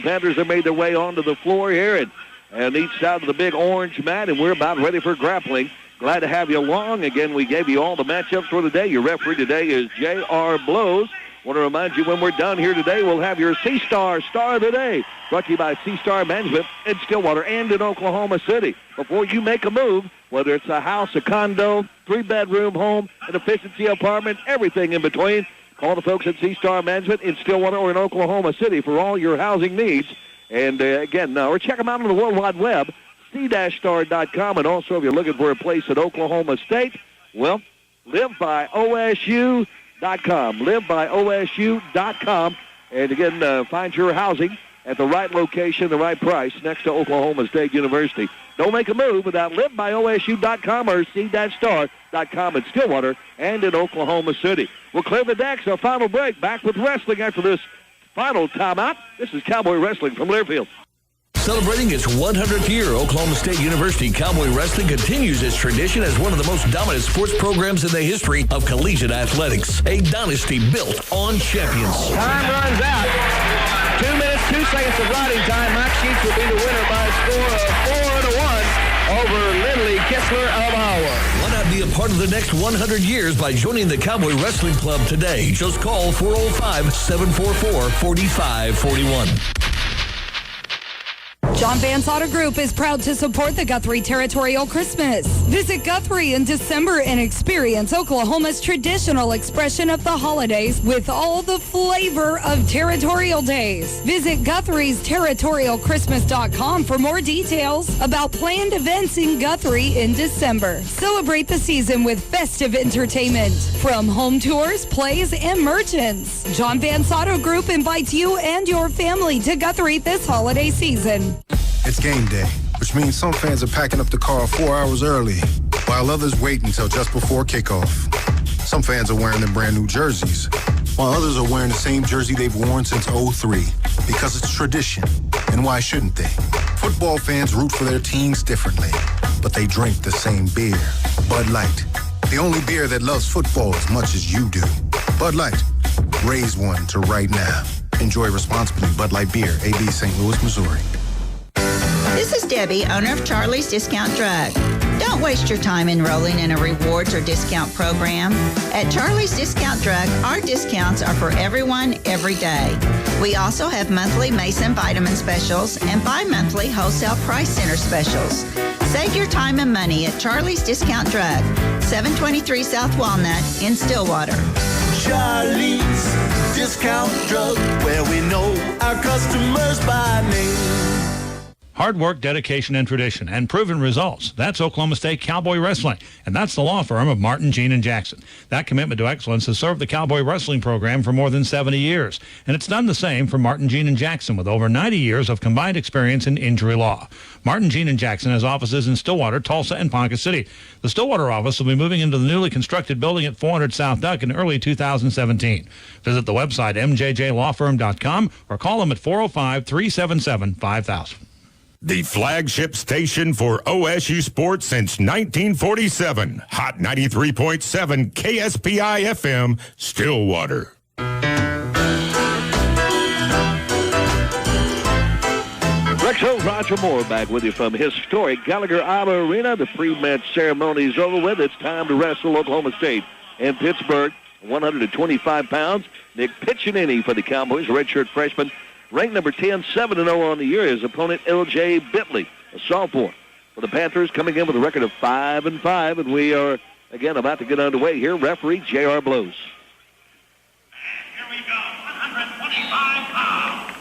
Panthers have made their way onto the floor here and each side of the big orange mat, and we're about ready for grappling. Glad to have you along. Again, we gave you all the matchups for the day. Your referee today is J.R. Blows. Want to remind you, when we're done here today, we'll have your C-Star Star of the Day, brought to you by C-Star Management in Stillwater and in Oklahoma City. Before you make a move, whether it's a house, a condo, 3-bedroom home, an efficiency apartment, everything in between, call the folks at C-Star Management in Stillwater or in Oklahoma City for all your housing needs. And again, or check them out on the World Wide Web, c-star.com. And also, if you're looking for a place at Oklahoma State, well, live by OSU.com. Live by OSU.com. And again, find your housing at the right location, the right price, next to Oklahoma State University. Don't make a move without livebyosu.com or c-star.com in Stillwater and in Oklahoma City. We'll clear the decks. Our final break. Back with wrestling after this final timeout. This is Cowboy Wrestling from Learfield. Celebrating its 100th year, Oklahoma State University Cowboy Wrestling continues its tradition as one of the most dominant sports programs in the history of collegiate athletics. A dynasty built on champions. Time runs out. 2 minutes, 2 seconds of riding time. Mike Sheets will be the winner by a score of 4-1 over Lindley Kessler of Iowa. Why not be a part of the next 100 years by joining the Cowboy Wrestling Club today? Just call 405-744-4541. John Vance Auto Group is proud to support the Guthrie Territorial Christmas. Visit Guthrie in December and experience Oklahoma's traditional expression of the holidays with all the flavor of Territorial Days. Visit Guthrie's territorialchristmas.com for more details about planned events in Guthrie in December. Celebrate the season with festive entertainment from home tours, plays, and merchants. John Vance Auto Group invites you and your family to Guthrie this holiday season. It's game day, which means some fans are packing up the car 4 hours early, while others wait until just before kickoff. Some fans are wearing their brand new jerseys, while others are wearing the same jersey they've worn since '03, because it's tradition, and why shouldn't they? Football fans root for their teams differently, but they drink the same beer, Bud Light. The only beer that loves football as much as you do. Bud Light. Raise one to right now. Enjoy responsibly. Bud Light Beer, AB St. Louis, Missouri. This is Debbie, owner of Charlie's Discount Drug. Don't waste your time enrolling in a rewards or discount program. At Charlie's Discount Drug, our discounts are for everyone, every day. We also have monthly Mason vitamin specials and bi-monthly wholesale price center specials. Save your time and money at Charlie's Discount Drug, 723 South Walnut in Stillwater. Charlie's Discount Drug, where we know our customers by name. Hard work, dedication, and tradition, and proven results. That's Oklahoma State Cowboy Wrestling, and that's the law firm of Martin, Jean, and Jackson. That commitment to excellence has served the Cowboy Wrestling program for more than 70 years, and it's done the same for Martin, Jean, and Jackson with over 90 years of combined experience in injury law. Martin, Jean, and Jackson has offices in Stillwater, Tulsa, and Ponca City. The Stillwater office will be moving into the newly constructed building at 400 South Duck in early 2017. Visit the website mjjlawfirm.com or call them at 405-377-5000. The flagship station for OSU sports since 1947. Hot 93.7 KSPI FM, Stillwater. Rexo Roger Moore back with you from historic Gallagher Iowa Arena. The pre-match ceremony is over with. It's time to wrestle Oklahoma State and Pittsburgh. 125 pounds. Nick Piccinini for the Cowboys, redshirt freshman. Ranked number 10, 7-0 on the year. His opponent, L.J. Bentley, a sophomore. For the Panthers, coming in with a record of 5-5, and we are, again, about to get underway here. Referee J.R. Blows. And here we go, 125 pounds.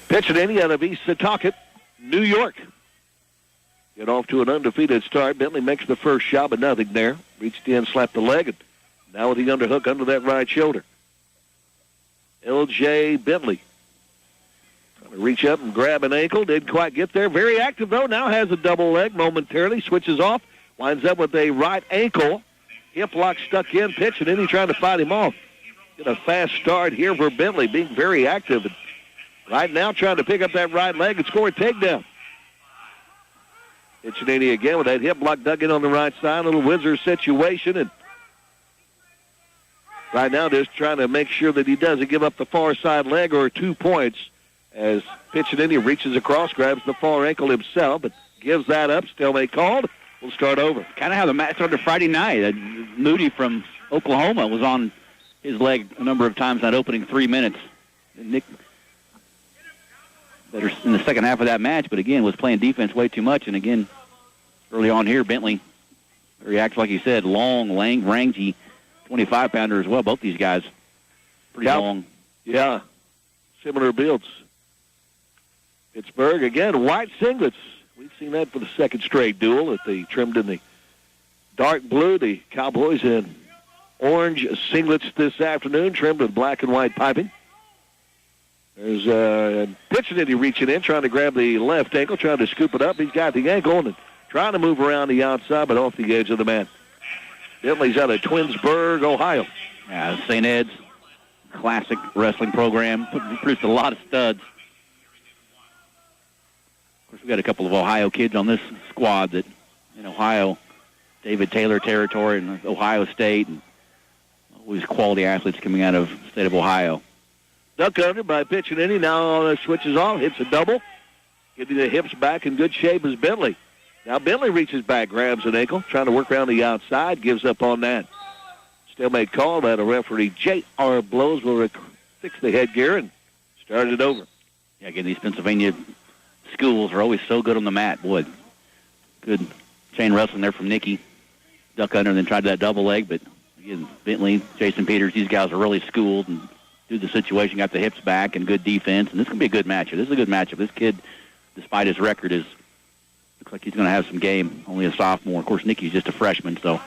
Piccinini out of East Setauket, New York. Get off to an undefeated start. Bentley makes the first shot, but nothing there. Reached in, slapped the leg, and now with the underhook under that right shoulder. L.J. Bentley. Reach up and grab an ankle. Didn't quite get there. Very active, though. Now has a double leg momentarily. Switches off. Winds up with a right ankle. Hip lock stuck in. Pitch, and then he's trying to fight him off. Get a fast start here for Bentley, being very active. And right now trying to pick up that right leg and score a takedown. Piccinini again with that hip block dug in on the right side. A little wizard situation. And right now just trying to make sure that he doesn't give up the far side leg or 2 points. as Piccinini reaches across, grabs the far ankle himself, but gives that up. Stalemate called. We'll start over. Kind of how the match started Friday night. Moody from Oklahoma was on his leg a number of times that opening 3 minutes. And Nick, better in the second half of that match, but again, was playing defense way too much. And again, early on here, Bentley reacts, like you said, long, rangy 25-pounder as well. Both these guys pretty long. Yeah, similar builds. Pittsburgh, again, white singlets. We've seen that for the second straight duel that they trimmed in the dark blue. The Cowboys in orange singlets this afternoon, trimmed with black and white piping. There's Piccinini reaching in, trying to grab the left ankle, trying to scoop it up. He's got the ankle and trying to move around the outside, but off the edge of the mat. Bentley's out of Twinsburg, Ohio. Yeah, St. Ed's classic wrestling program. Produced a lot of studs. Of course, we've got a couple of Ohio kids on this squad that in Ohio, David Taylor territory and Ohio State, and always quality athletes coming out of the state of Ohio. Duck under by Piccinini. Now switches off, hits a double. Getting the hips back in good shape is Bentley. Now Bentley reaches back, grabs an ankle, trying to work around the outside, gives up on that. Stalemate call that a referee, J.R. Blows, will fix the headgear and start it over. Yeah, again, these Pennsylvania schools are always so good on the mat. Boy, good chain wrestling there from Nicky. Duck under and then tried that double leg, but again, Bentley, Jason Peters, these guys are really schooled and do the situation, got the hips back and good defense, and this can be a good matchup. This is a good matchup. This kid, despite his record, looks like he's going to have some game. Only a sophomore. Of course, Nicky's just a freshman, so.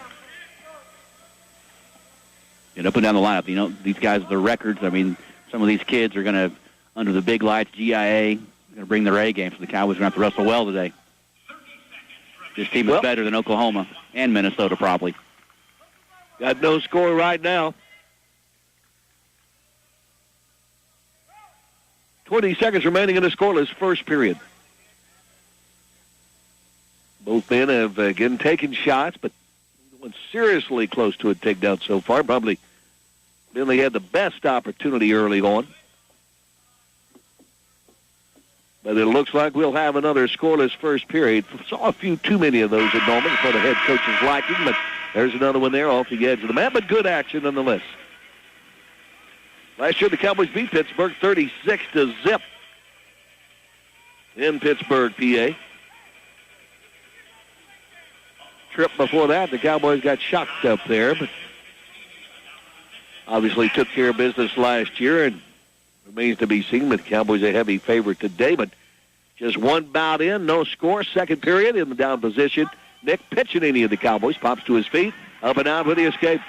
And up and down the lineup, you know, these guys, their records, I mean, some of these kids are going to, under the big lights, GIA, going to bring their A game, so the Cowboys are going to have to wrestle well today. This team is better than Oklahoma and Minnesota, probably. Got no score right now. 20 seconds remaining in the scoreless first period. Both men have, again, taken shots, but went seriously close to a takedown so far. Probably Bentley had the best opportunity early on. But it looks like we'll have another scoreless first period. Saw a few too many of those at Norman for the head coach's liking, but there's another one there off the edge of the mat, but good action nonetheless. Last year the Cowboys beat Pittsburgh 36-0 in Pittsburgh, PA. Trip before that, the Cowboys got shocked up there, but obviously took care of business last year, and remains to be seen. But the Cowboys a heavy favorite today, but just one bout in, no score. Second period in the down position. Nick Piccinini of the Cowboys pops to his feet, up and out with the escape.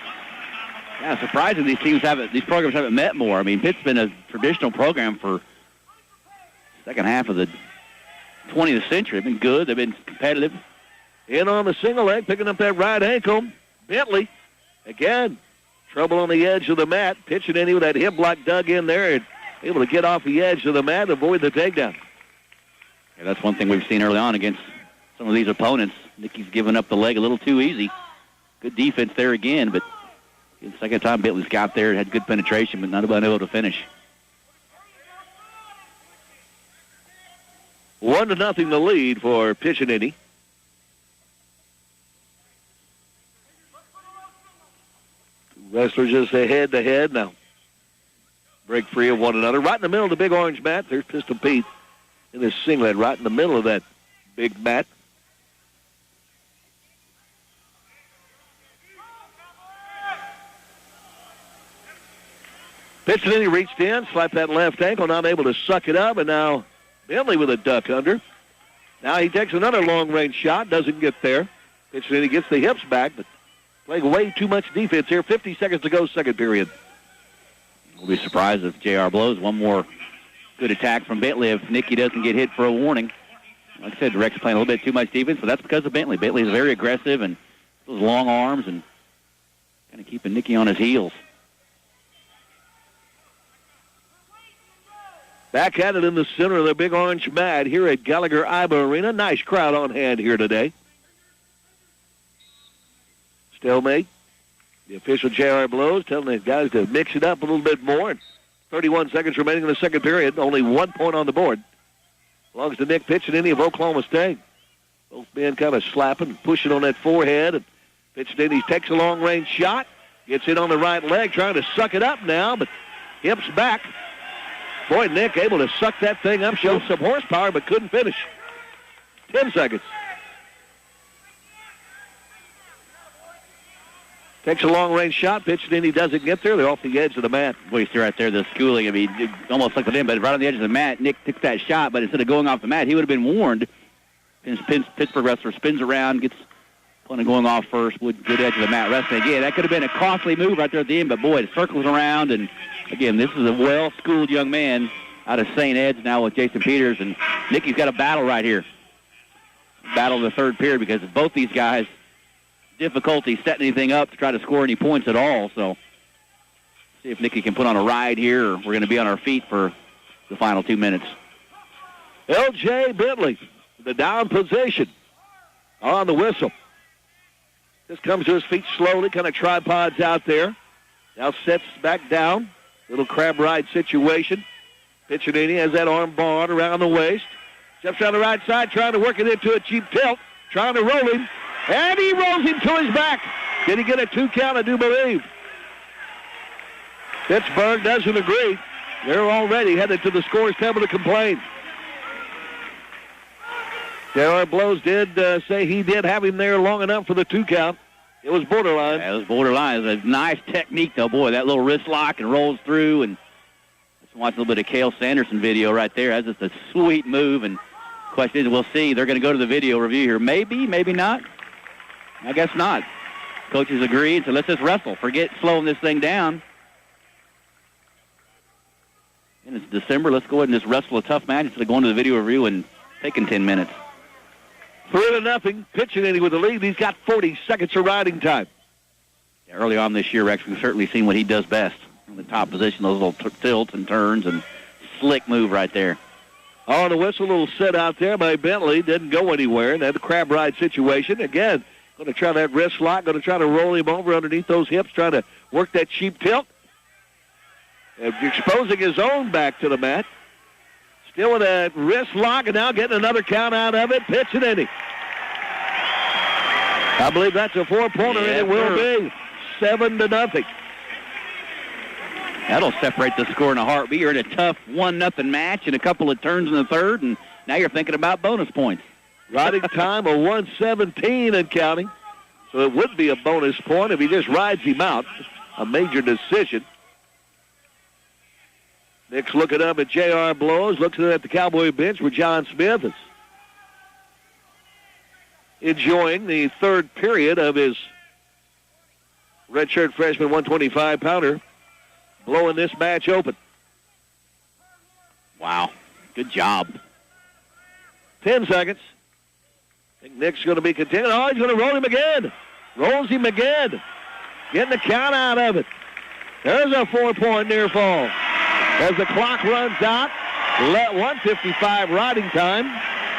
Yeah, surprising these programs haven't met more. I mean, Pitt's been a traditional program for second half of the 20th century. They've been good. They've been competitive. In on the single leg, picking up that right ankle. Bentley, again, trouble on the edge of the mat. Piccinini with that hip block dug in there and able to get off the edge of the mat and avoid the takedown. Yeah, that's one thing we've seen early on against some of these opponents. Nicky's giving up the leg a little too easy. Good defense there again, but the second time Bentley's got there, had good penetration, but not able to finish. 1-0 the lead for Piccinini. Wrestlers just head-to-head now. Break free of one another. Right in the middle of the big orange mat, there's Pistol Pete in his singlet right in the middle of that big mat. Piccinini reached in, slapped that left ankle, not able to suck it up, and now Bentley with a duck under. Now he takes another long-range shot, doesn't get there. Piccinini gets the hips back, but playing way too much defense here. 50 seconds to go, second period. We'll be surprised if J.R. blows one more good attack from Bentley if Nicky doesn't get hit for a warning. Like I said, Rex playing a little bit too much defense, but that's because of Bentley. Bentley's very aggressive and those long arms and kind of keeping Nicky on his heels. Back at it in the center of the big orange mat here at Gallagher-Iba Arena. Nice crowd on hand here today. Stalemate. The official J.R. Blows telling the guys to mix it up a little bit more and 31 seconds remaining in the second period. Only 1 point on the board. Belongs to Nick Pitchinini of Oklahoma State. Both men kind of slapping, pushing on that forehead. And Pitchinini takes a long-range shot. Gets in on the right leg, trying to suck it up now, but hips back. Boy, Nick able to suck that thing up, show some horsepower, but couldn't finish. 10 seconds. Takes a long-range shot, pitched in, he doesn't get there. They're off the edge of the mat. Boy, you see right there the schooling. I mean, it almost looked at him, but right on the edge of the mat, Nick took that shot, but instead of going off the mat, he would have been warned. Pittsburgh wrestler spins around, gets kind of going off first, good edge of the mat wrestling. Again, that could have been a costly move right there at the end, but boy, it circles around, and again, this is a well-schooled young man out of St. Ed's now with Jason Peters, and Nicky's got a battle right here. Battle in the third period because both these guys, difficulty setting anything up to try to score any points at all, so see if Nicky can put on a ride here, or we're going to be on our feet for the final 2 minutes. L.J. Bentley, the down position on the whistle. Just comes to his feet slowly, kind of tripods out there. Now sets back down. Little crab ride situation. Pitchinini has that arm barred around the waist. Steps on the right side, trying to work it into a cheap tilt. Trying to roll him. And he rolls him to his back. Did he get a 2 count, I do believe. Pittsburgh doesn't agree. They're already headed to the scores table to complain. J.R. Blows did say he did have him there long enough for the 2 count. It was borderline. Yeah, it was borderline. It was a nice technique, though. Boy, that little wrist lock and rolls through. And let's watch a little bit of Cale Sanderson video right there. That's just a sweet move. And the question is, we'll see. They're going to go to the video review here. Maybe, maybe not. I guess not. Coaches agreed, so let's just wrestle. Forget slowing this thing down. And it's December. Let's go ahead and just wrestle a tough match instead of going to the video review and taking 10 minutes. 3-0. Pitchinini with the lead. He's got 40 seconds of riding time. Yeah, early on this year, Rex, we've certainly seen what he does best in the top position, those little tilts and turns and slick move right there. On the whistle, a little set out there by Bentley. Didn't go anywhere. And had the crab ride situation. Again, going to try that wrist lock. Going to try to roll him over underneath those hips. Trying to work that cheap tilt. Exposing his own back to the mat. Still with a wrist lock, and now getting another count out of it. Pitchinini. I believe that's a 4-pointer, and it will be 7-0. That'll separate the score in a heartbeat. You're in a tough 1-0 match and a couple of turns in the third, and now you're thinking about bonus points. Riding time of 1:17 and counting. So it would be a bonus point if he just rides him out. A major decision. Nick's looking up at J.R. Blows, looking at the Cowboy bench where John Smith is enjoying the third period of his redshirt freshman 125-pounder, blowing this match open. Wow. Good job. 10 seconds. I think Nick's going to be content. Oh, he's going to roll him again. Rolls him again. Getting the count out of it. There's a 4-point near fall. As the clock runs out, 1:55 riding time,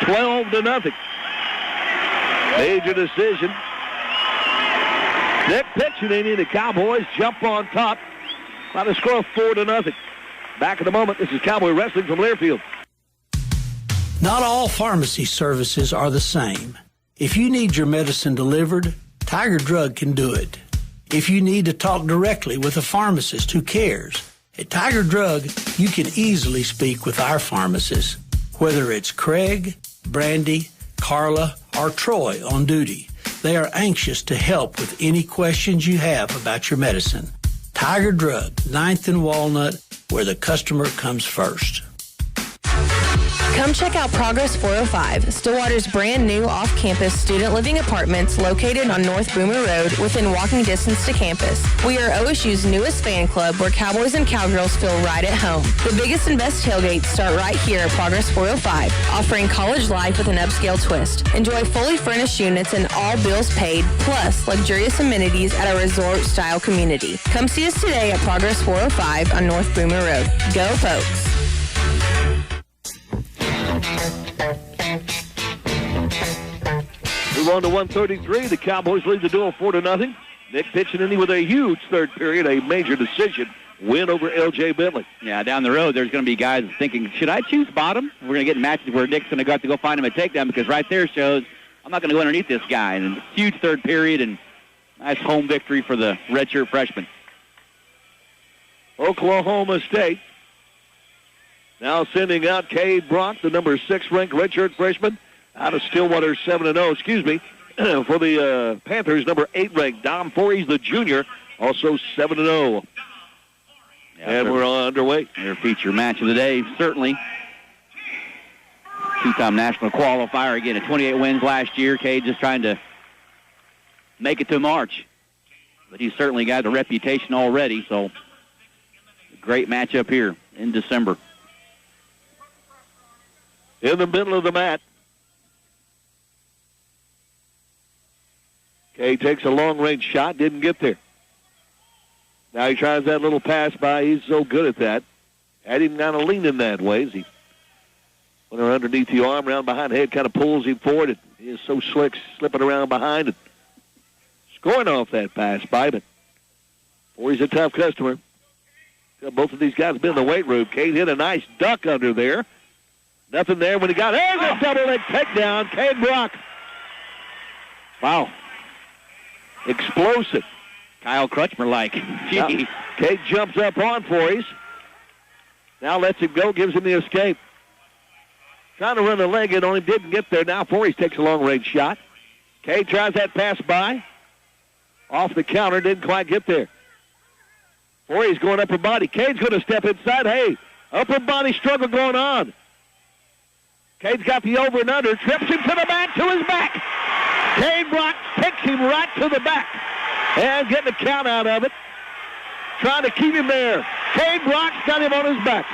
12-0. Major decision. Nick Pitchinini, the Cowboys jump on top. By the score of 4-0. Back in a moment. This is Cowboy Wrestling from Learfield. Not all pharmacy services are the same. If you need your medicine delivered, Tiger Drug can do it. If you need to talk directly with a pharmacist who cares, at Tiger Drug, you can easily speak with our pharmacists, whether it's Craig, Brandy, Carla, or Troy on duty. They are anxious to help with any questions you have about your medicine. Tiger Drug, 9th and Walnut, where the customer comes first. Come check out Progress 405, Stillwater's brand new off-campus student living apartments located on North Boomer Road within walking distance to campus. We are OSU's newest fan club where Cowboys and Cowgirls feel right at home. The biggest and best tailgates start right here at Progress 405, offering college life with an upscale twist. Enjoy fully furnished units and all bills paid, plus luxurious amenities at a resort-style community. Come see us today at Progress 405 on North Boomer Road. Go, folks. Move on to 1:33. The Cowboys lead the duel 4-0. Nick Pitchinini with a huge third period, a major decision win over L.J. Bentley. Yeah, down the road, there's going to be guys thinking, should I choose bottom? We're going to get in matches where Nick's going to have to go find him a takedown because right there shows I'm not going to go underneath this guy. And huge third period and nice home victory for the redshirt freshman. Oklahoma State now sending out Cade Brock, the number 6 ranked redshirt freshman, out of Stillwater 7-0. Excuse me. For the Panthers, number 8 ranked Dom Forries, the junior, also 7-0. Yeah, and we're underway. Their feature match of the day, certainly. Two-time national qualifier. Again, 28 wins last year. Cade just trying to make it to March. But he's certainly got a reputation already, so great matchup here in December. In the middle of the mat. Cade takes a long-range shot, didn't get there. Now he tries that little pass by. He's so good at that. Had him kind of leaning that way as he went underneath the arm, around behind the head, kind of pulls him forward. And he is so slick, slipping around behind and scoring off that pass by. But he's a tough customer. Both of these guys have been in the weight room. Cade hit a nice duck under there. Nothing there when he got, there's a double-leg takedown. Cade Brock. Wow. Explosive. Kyle Crutchmer-like. Gee. Cade jumps up on Forries. Now lets him go, gives him the escape. Trying to run the leg in on him, didn't get there. Now Forries takes a long-range shot. Cade tries that pass by. Off the counter, didn't quite get there. Forries going upper body. Cade's going to step inside. Hey, upper body struggle going on. Cade's got the over and under, trips him to the mat, to his back. Cade Brock picks him right to the back. And getting a count out of it. Trying to keep him there. Cade Brock's got him on his back.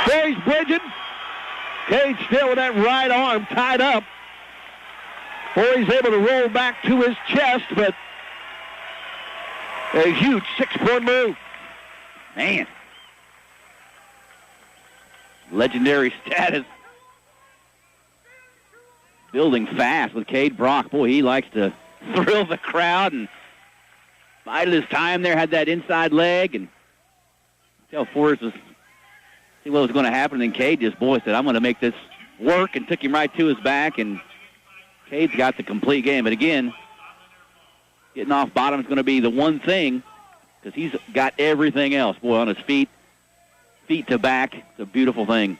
Forries bridging. Cade still with that right arm tied up. Forries able to roll back to his chest, but a huge 6-point move. Man. Legendary status. Building fast with Cade Brock. Boy, he likes to thrill the crowd and bided his time there, had that inside leg, and tell Forrest was see what was going to happen, and Cade just, boy, said, I'm going to make this work, and took him right to his back, and Cade's got the complete game. But again, getting off bottom is going to be the one thing, because he's got everything else. Boy, on his feet to back, it's a beautiful thing.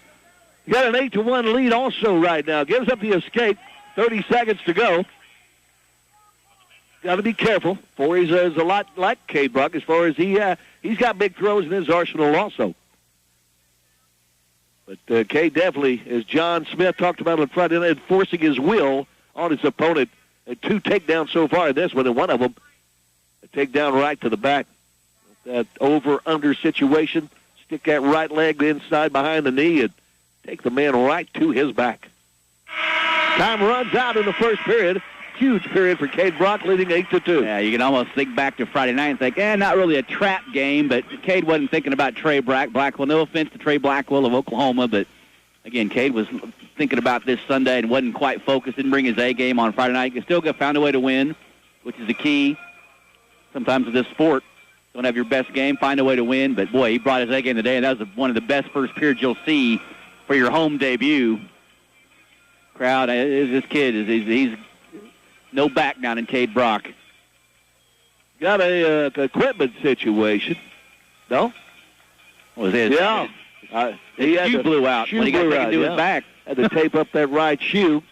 You got an 8-1 lead also right now. Gives up the escape. 30 seconds to go. Got to be careful. Forries is a lot like Cade Brock as far as he's got big throws in his arsenal also. But Cade definitely, as John Smith talked about on Friday night, forcing his will on his opponent. And 2 takedowns so far in this one, and one of them a takedown right to the back. That over-under situation. Stick that right leg inside behind the knee and take the man right to his back. Time runs out in the first period. Huge period for Cade Brock, leading 8-2. Yeah, you can almost think back to Friday night and think, not really a trap game, but Cade wasn't thinking about Trey Blackwell. No offense to Trey Blackwell of Oklahoma, but again, Cade was thinking about this Sunday and wasn't quite focused, didn't bring his A game on Friday night. He still found a way to win, which is the key. Sometimes with this sport, don't have your best game, find a way to win, but boy, he brought his A game today, and that was one of the best first periods you'll see for your home debut. Crowd, this kid, he's no back down in Cade Brock. Got a equipment situation. No? What was it? Yeah. His shoe blew out when he got taken to his back. Had to tape up that right shoe.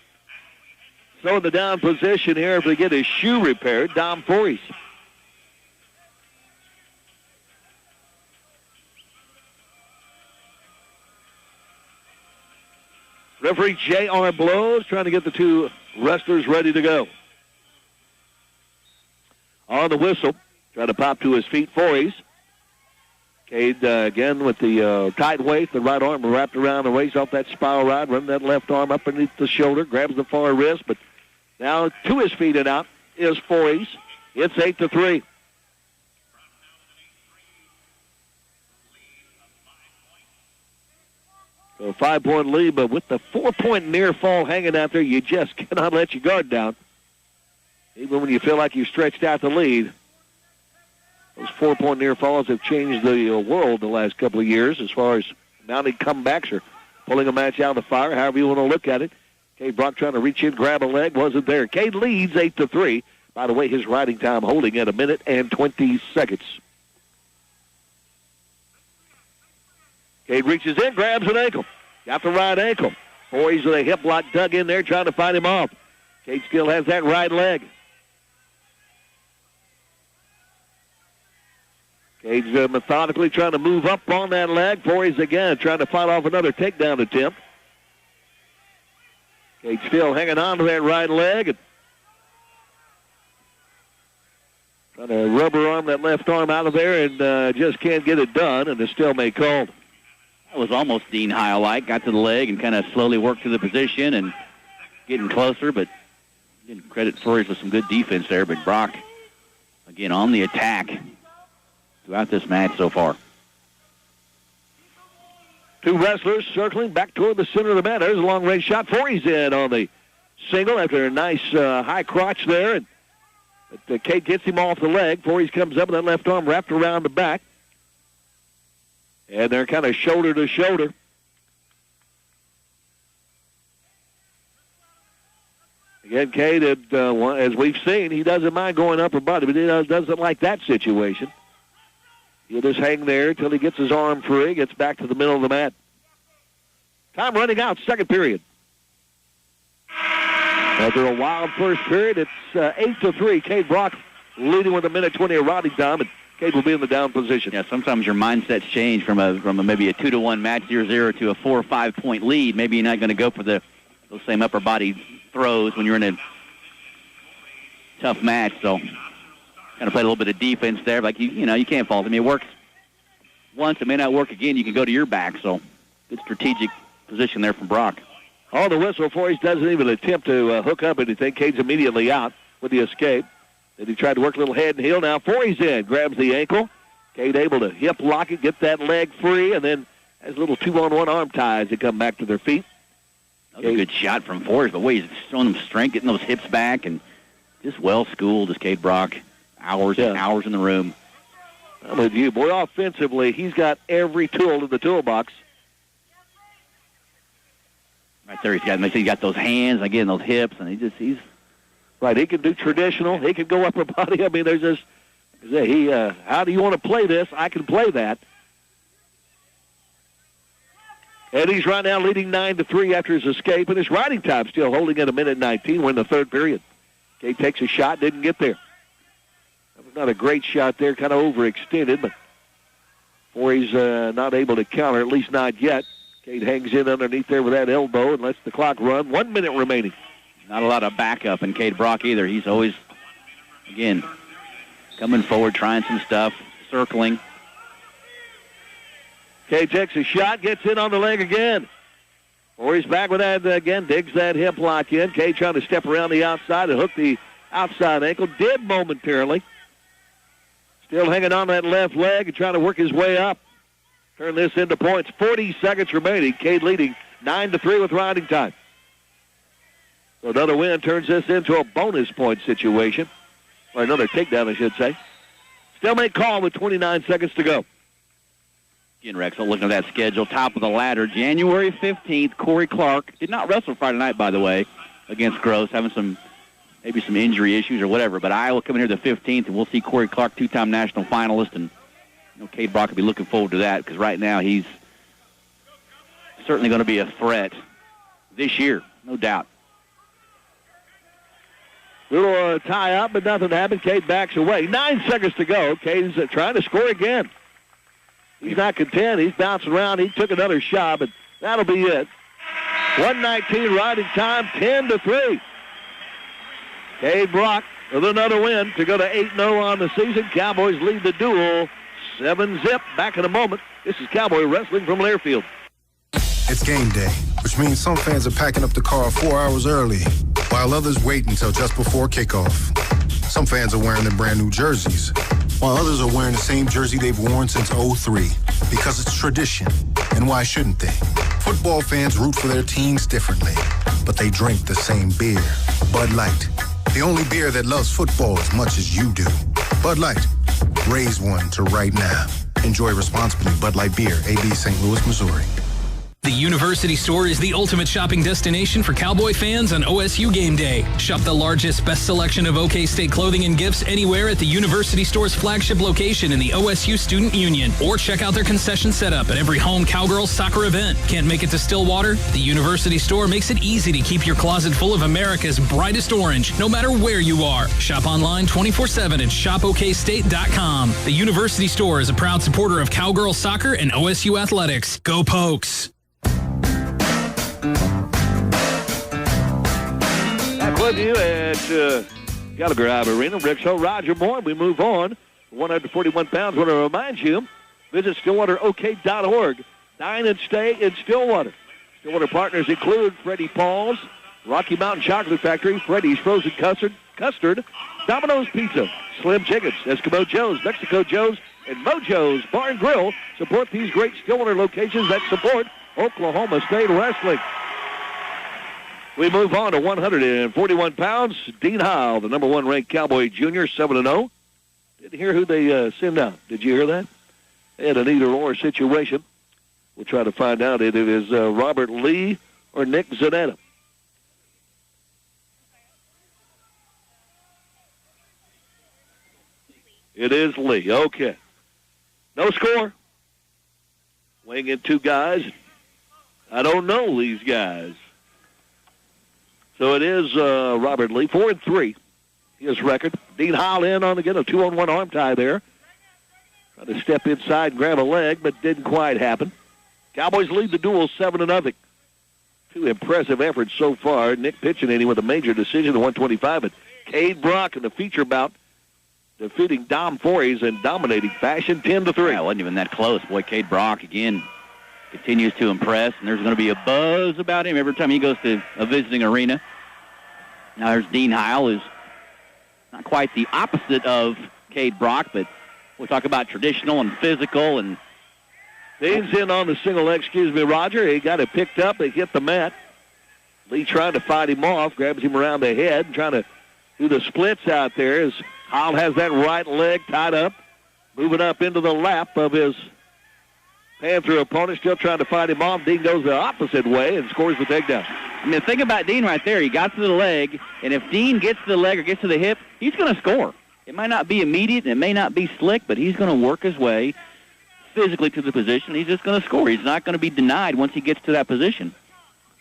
So in the down position here to get his shoe repaired, Dom Forries. Referee J.R. Blows trying to get the 2 wrestlers ready to go. On the whistle, trying to pop to his feet, Forries. Cade again with the tight waist, the right arm wrapped around the waist off that spiral ride, running that left arm up underneath the shoulder, grabs the far wrist, but now to his feet and out is Forries. It's 8-3. So a 5-point lead, but with the 4-point near fall hanging out there, you just cannot let your guard down. Even when you feel like you've stretched out the lead. Those 4-point near falls have changed the world the last couple of years as far as mounting comebacks or pulling a match out of the fire, however you want to look at it. Cade Brock trying to reach in, grab a leg, wasn't there. Cade leads 8-3. By the way, his riding time holding at 1 minute and 20 seconds. Cade reaches in, grabs an ankle. Got the right ankle. Voorhees with a hip lock dug in there, trying to fight him off. Cade still has that right leg. Cade's methodically trying to move up on that leg. Voorhees again trying to fight off another takedown attempt. Cade still hanging on to that right leg and trying to rubber arm that left arm out of there and just can't get it done, and the stalemate called. That was almost Dean High-like. Got to the leg and kind of slowly worked to the position and getting closer, but getting credit Voorhees with some good defense there. But Brock, again, on the attack throughout this match so far. Two wrestlers circling back toward the center of the mat. There's a long-range shot. Voorhees in on the single after a nice high crotch there. But Cade gets him off the leg. Voorhees comes up with that left arm wrapped around the back. And they're kind of shoulder to shoulder. Again, Cade, as we've seen, he doesn't mind going upper body, but he doesn't like that situation. He'll just hang there until he gets his arm free, gets back to the middle of the mat. Time running out, second period. After a wild first period, it's 8-3. Cade Brock leading with 1 minute 20 of riding time, and Cade will be in the down position. Yeah, sometimes your mindsets change from maybe a 2-1 match 0-0 to a 4 or 5 point lead. Maybe you're not going to go for those same upper body throws when you're in a tough match. So kind of play a little bit of defense there. Like you can't fault him. It works once, it may not work again. You can go to your back. So good strategic position there from Brock. Oh, the whistle. Voorhees doesn't even attempt to hook up anything. Cade's immediately out with the escape. Then he tried to work a little head and heel. Now Voorhees in, grabs the ankle. Cade able to hip lock it, get that leg free, and then has little 2-on-1 arm ties that come back to their feet. That was a good shot from Voorhees, but he's showing them strength, getting those hips back, and just well-schooled as Cade Brock. Hours and hours in the room. I'm with you. Boy, offensively, he's got every tool in the toolbox. Right there, he's got those hands, again, those hips, and he's right. He can do traditional. He can go upper body. I mean, there's just how do you want to play this? I can play that. And he's right now leading 9-3 after his escape, and his riding time still holding at 1 minute 19. We're in the third period. Cade takes a shot, didn't get there. That was not a great shot there, kind of overextended, but Voorhees not able to counter, at least not yet. Cade hangs in underneath there with that elbow and lets the clock run. 1 minute remaining. Not a lot of backup in Cade Brock either. He's always, again, coming forward, trying some stuff, circling. Cade takes a shot, gets in on the leg again. Voorhees back with that again, digs that hip lock in. Cade trying to step around the outside and hook the outside ankle. Did momentarily. Still hanging on that left leg and trying to work his way up. Turn this into points. 40 seconds remaining. Cade leading 9-3 with riding time. So another win turns this into a bonus point situation. Or another takedown, I should say. Stalemate call with 29 seconds to go. Again, Rex, looking at that schedule, top of the ladder, January 15th, Corey Clark did not wrestle Friday night, by the way, against Gross, having maybe some injury issues or whatever. But Iowa coming here the 15th, and we'll see Corey Clark, two-time national finalist, and Cade Brock will be looking forward to that because right now he's certainly going to be a threat this year, no doubt. Little tie up, but nothing happened. Cade backs away. 9 seconds to go. Cade's trying to score again. He's not content. He's bouncing around. He took another shot, but that'll be it. 1:19 riding time, 10-3. Cade Brock with another win to go to 8-0 on the season. Cowboys lead the duel 7-zip. Back in a moment. This is Cowboy Wrestling from Learfield. It's game day, which means some fans are packing up the car 4 hours early, while others wait until just before kickoff. Some fans are wearing their brand new jerseys, while others are wearing the same jersey they've worn since '03, because it's tradition. And why shouldn't they? Football fans root for their teams differently, but they drink the same beer. Bud Light, the only beer that loves football as much as you do. Bud Light, Raise one to right now. Enjoy responsibly. Bud Light Beer, AB St. Louis, Missouri. The University Store is the ultimate shopping destination for Cowboy fans on OSU game day. Shop the largest, best selection of OK State clothing and gifts anywhere at the University Store's flagship location in the OSU Student Union. Or check out their concession setup at every home Cowgirls soccer event. Can't make it to Stillwater? The University Store makes it easy to keep your closet full of America's brightest orange, no matter where you are. Shop online 24/7 at shopokstate.com. The University Store is a proud supporter of Cowgirls soccer and OSU athletics. Go Pokes! Back with you at Gallagher Ibe Arena, Rexall, Roger Moore. We move on. 141 pounds. I want to remind you, visit StillwaterOK.org. Dine and stay in Stillwater. Stillwater partners include Freddie Paul's, Rocky Mountain Chocolate Factory, Freddie's Frozen Custard, Domino's Pizza, Slim Chickens, Eskimo Joe's, Mexico Joe's, and Mojo's Bar and Grill. Support these great Stillwater locations that support Oklahoma State Wrestling. We move on to 141 pounds. Dean Heil, the number one ranked Cowboy junior, 7-0. Didn't hear who they sent out. Did you hear that? They had an either-or situation. We'll try to find out if it is Robert Lee or Nick Zanetta. It is Lee. Okay. No score. Weighing in two guys. I don't know these guys. So it is Robert Lee, 4-3, his record. Dean Heil in on again, a 2-on-1 arm tie there. Trying to step inside and grab a leg, but didn't quite happen. Cowboys lead the duel 7-0. Two impressive efforts so far. Nick Piccinini with a major decision at 125, but Cade Brock in the feature bout defeating Dom Forries in dominating fashion, 10-3. Yeah, it wasn't even that close. Boy, Cade Brock, again, continues to impress, and there's going to be a buzz about him every time he goes to a visiting arena. Now there's Dean Heil, who's not quite the opposite of Cade Brock, but we'll talk about traditional and physical. And Dean's in on the single leg, Roger. He got it picked up. He hit the mat. Lee trying to fight him off, grabs him around the head, trying to do the splits out there as Heil has that right leg tied up, moving up into the lap of his Panther opponent, still trying to fight him off. Dean goes the opposite way and scores the takedown. I mean, the thing about Dean right there, he got to the leg, and if Dean gets to the leg or gets to the hip, he's going to score. It might not be immediate, and it may not be slick, but he's going to work his way physically to the position. He's just going to score. He's not going to be denied once he gets to that position.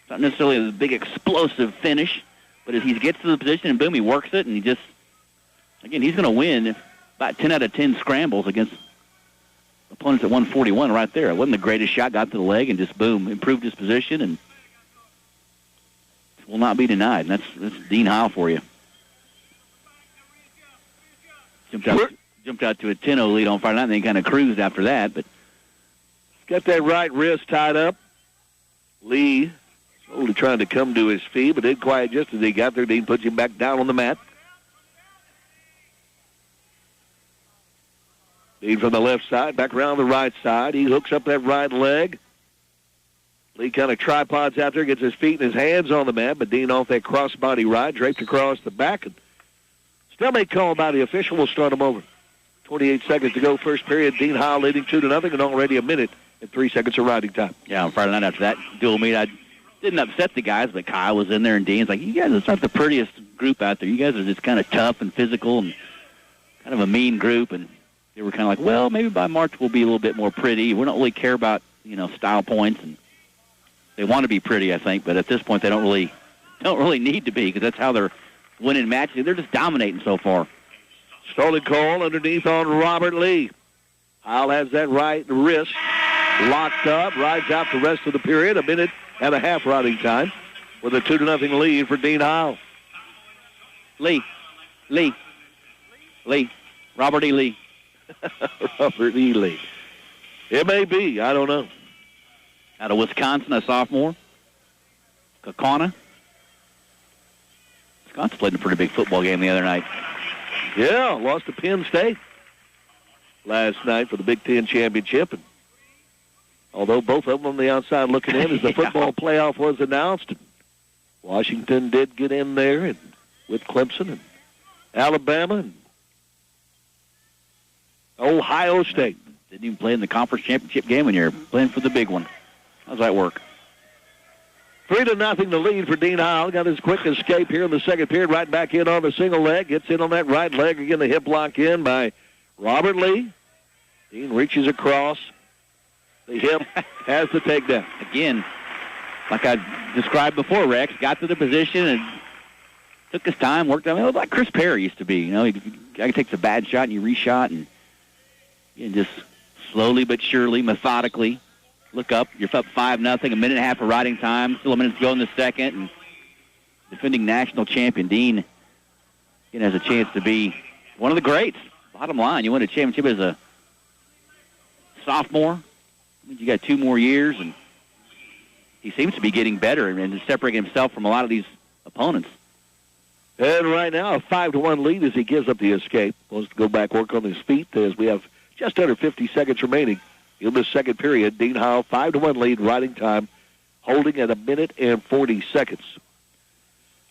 It's not necessarily a big explosive finish, but as he gets to the position and boom, he works it, and he just, again, he's going to win about 10 out of 10 scrambles against opponents at 141 right there. It wasn't the greatest shot, got to the leg, and just boom, improved his position, and will not be denied. And that's Dean Heil for you. Jumped out to a 10-0 lead on Friday night, and then kind of cruised after that. But got that right wrist tied up. Lee slowly trying to come to his feet, but didn't quite just as he got there. Dean puts him back down on the mat. Dean from the left side, back around the right side. He hooks up that right leg. Lee kind of tripods out there, gets his feet and his hands on the mat, but Dean off that crossbody ride, draped across the back. And stalemate call by the official. We'll start him over. 28 seconds to go, first period. Dean Heil leading 2-0, and already a minute and 3 seconds of riding time. Yeah, on Friday night after that dual meet, I didn't upset the guys, but Kyle was in there, and Dean's like, you guys are not the prettiest group out there. You guys are just kind of tough and physical and kind of a mean group. And they were kind of like, well, maybe by March we'll be a little bit more pretty. We don't really care about, style points, and they want to be pretty, I think, but at this point they don't really need to be because that's how they're winning matches. They're just dominating so far. Stolen call underneath on Robert Lee. Heil has that right wrist locked up, rides out the rest of the period, a minute and a half riding time with a 2-0 lead for Dean Heil. Lee. Robert E. Lee. Robert E. Lee. It may be. I don't know. Out of Wisconsin, a sophomore. Kaukauna. Wisconsin played a pretty big football game the other night. Yeah, lost to Penn State last night for the Big Ten championship. And although both of them on the outside looking in as the football playoff was announced, Washington did get in there and with Clemson and Alabama. And Ohio State. Didn't even play in the conference championship game when you're playing for the big one. How's that work? 3-0 the lead for Dean Howell. Got his quick escape here in the second period. Right back in on the single leg. Gets in on that right leg. Again, the hip lock in by Robert Lee. Dean reaches across. The hip has the takedown. Again, like I described before, Rex, got to the position and took his time, worked on it. It was like Chris Perry used to be. You know, he takes a bad shot and you reshot and just slowly but surely, methodically, look up. You're up 5-0, a minute and a half of riding time. Still a minute to go in the second. And defending national champion Dean has a chance to be one of the greats. Bottom line, you win a championship as a sophomore. You got 2 more years, and he seems to be getting better and separating himself from a lot of these opponents. And right now, a 5-1 lead as he gives up the escape. Wants to go back, work on his feet as we have just under 50 seconds remaining in the second period. Dean Howell, 5-1 lead, riding time, holding at a minute and 40 seconds.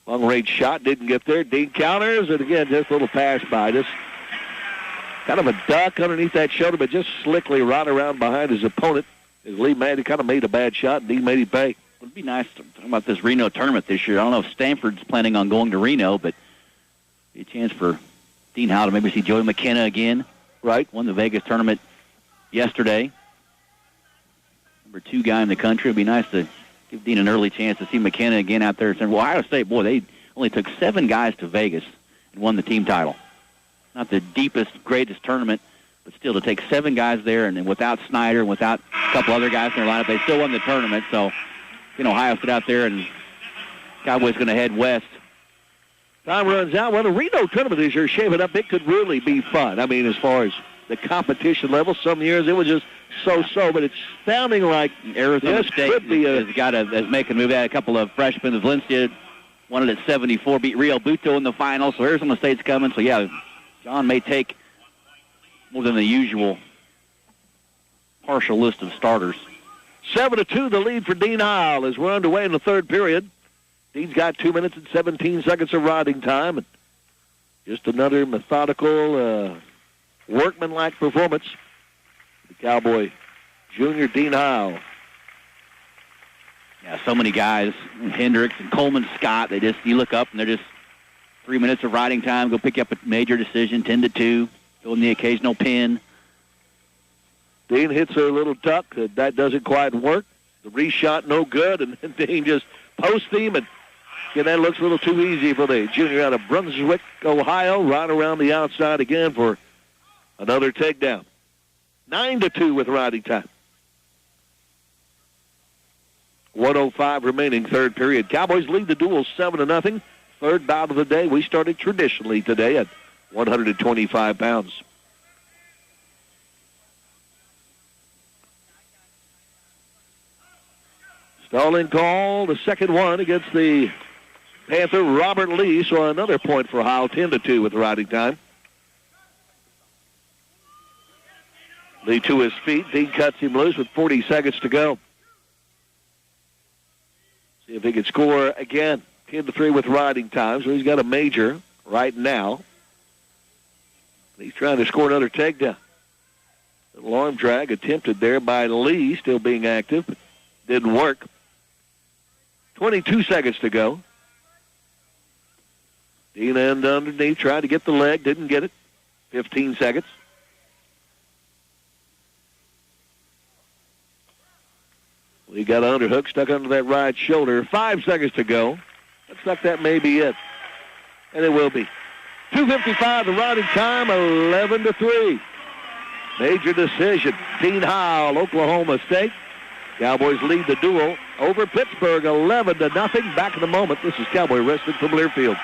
Long-range shot, didn't get there. Dean counters, and again, just a little pass by. Just kind of a duck underneath that shoulder, but just slickly right around behind his opponent. As Lee Mandy kind of made a bad shot, and Dean made it pay. It would be nice to talk about this Reno tournament this year. I don't know if Stanford's planning on going to Reno, but be a chance for Dean Howell to maybe see Joey McKenna again. Right. Won the Vegas tournament yesterday. Number 2 guy in the country. It would be nice to give Dean an early chance to see McKenna again out there. Well, Ohio State, boy, they only took 7 guys to Vegas and won the team title. Not the deepest, greatest tournament, but still to take 7 guys there, and then without Snyder and without a couple other guys in their lineup, they still won the tournament. So, Ohio State out there, and Cowboys going to head west. Time runs out. Well, the Reno tournament this year shaping up. It could really be fun. I mean, as far as the competition level, some years it was just so-so, but it's sounding like Arizona State has making a move. They had a couple of freshmen. Valencia won it at 74, beat Rio Buto in the final, so Arizona State's coming. So, yeah, John may take more than the usual partial list of starters. 7-2 the lead for Dean Howell as we're underway in the third period. Dean's got 2 minutes and 17 seconds of riding time. And just another methodical, workmanlike performance. The Cowboy junior Dean Howell. Yeah, so many guys, Hendricks and Coleman Scott, you look up and they're just 3 minutes of riding time, go pick up a major decision, 10-2, go in the occasional pin. Dean hits a little duck. That doesn't quite work. The reshot no good, and then Dean just posts him, and that looks a little too easy for the junior out of Brunswick, Ohio, right around the outside again for another takedown. 9-2 with riding time. 1:05 remaining, third period. Cowboys lead the duel 7-0. Third bout of the day. We started traditionally today at 125 pounds. Stalling call, the second one against the Panther, Robert Lee. So another point for Howell, 10-2 with riding time. Lee to his feet. Dean cuts him loose with 40 seconds to go. See if he can score again. 10-3 with riding time. So he's got a major right now. He's trying to score another takedown. Little arm drag attempted there by Lee, still being active, but didn't work. 22 seconds to go. Dean end underneath, tried to get the leg, didn't get it. 15 seconds. We got an underhook stuck under that right shoulder. 5 seconds to go. Looks like that may be it. And it will be. 2:55 the riding time, 11-3. Major decision. Dean Howell, Oklahoma State. Cowboys lead the duel over Pittsburgh 11-0. Back in a moment. This is Cowboy Wrestling from Learfield.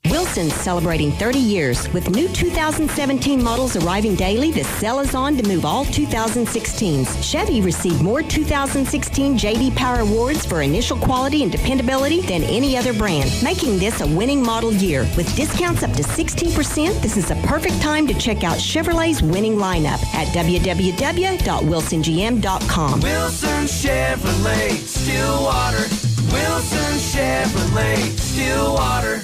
Wilson's celebrating 30 years. With new 2017 models arriving daily, the sale is on to move all 2016s. Chevy received more 2016 J.D. Power Awards for initial quality and dependability than any other brand, making this a winning model year. With discounts up to 16%, this is a perfect time to check out Chevrolet's winning lineup at www.wilsongm.com. Wilson Chevrolet, Stillwater. Wilson Chevrolet, Stillwater.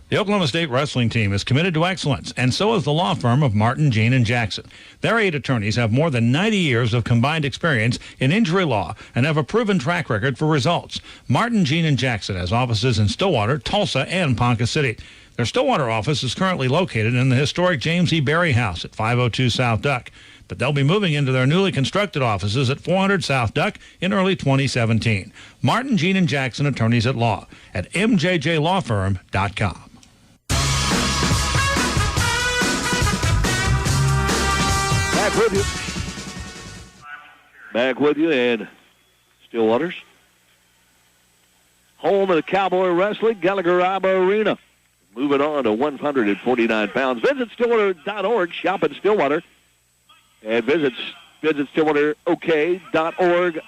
The Oklahoma State wrestling team is committed to excellence, and so is the law firm of Martin, Jean, and Jackson. Their 8 attorneys have more than 90 years of combined experience in injury law and have a proven track record for results. Martin, Jean, and Jackson has offices in Stillwater, Tulsa, and Ponca City. Their Stillwater office is currently located in the historic James E. Berry House at 502 South Duck, but they'll be moving into their newly constructed offices at 400 South Duck in early 2017. Martin, Jean, and Jackson attorneys at law at mjjlawfirm.com. Back with you and Stillwater's home of the Cowboy Wrestling, Gallagher-Iba Arena. Moving on to 149 pounds. Visit Stillwater.org, shop in Stillwater, and visit StillwaterOK.org.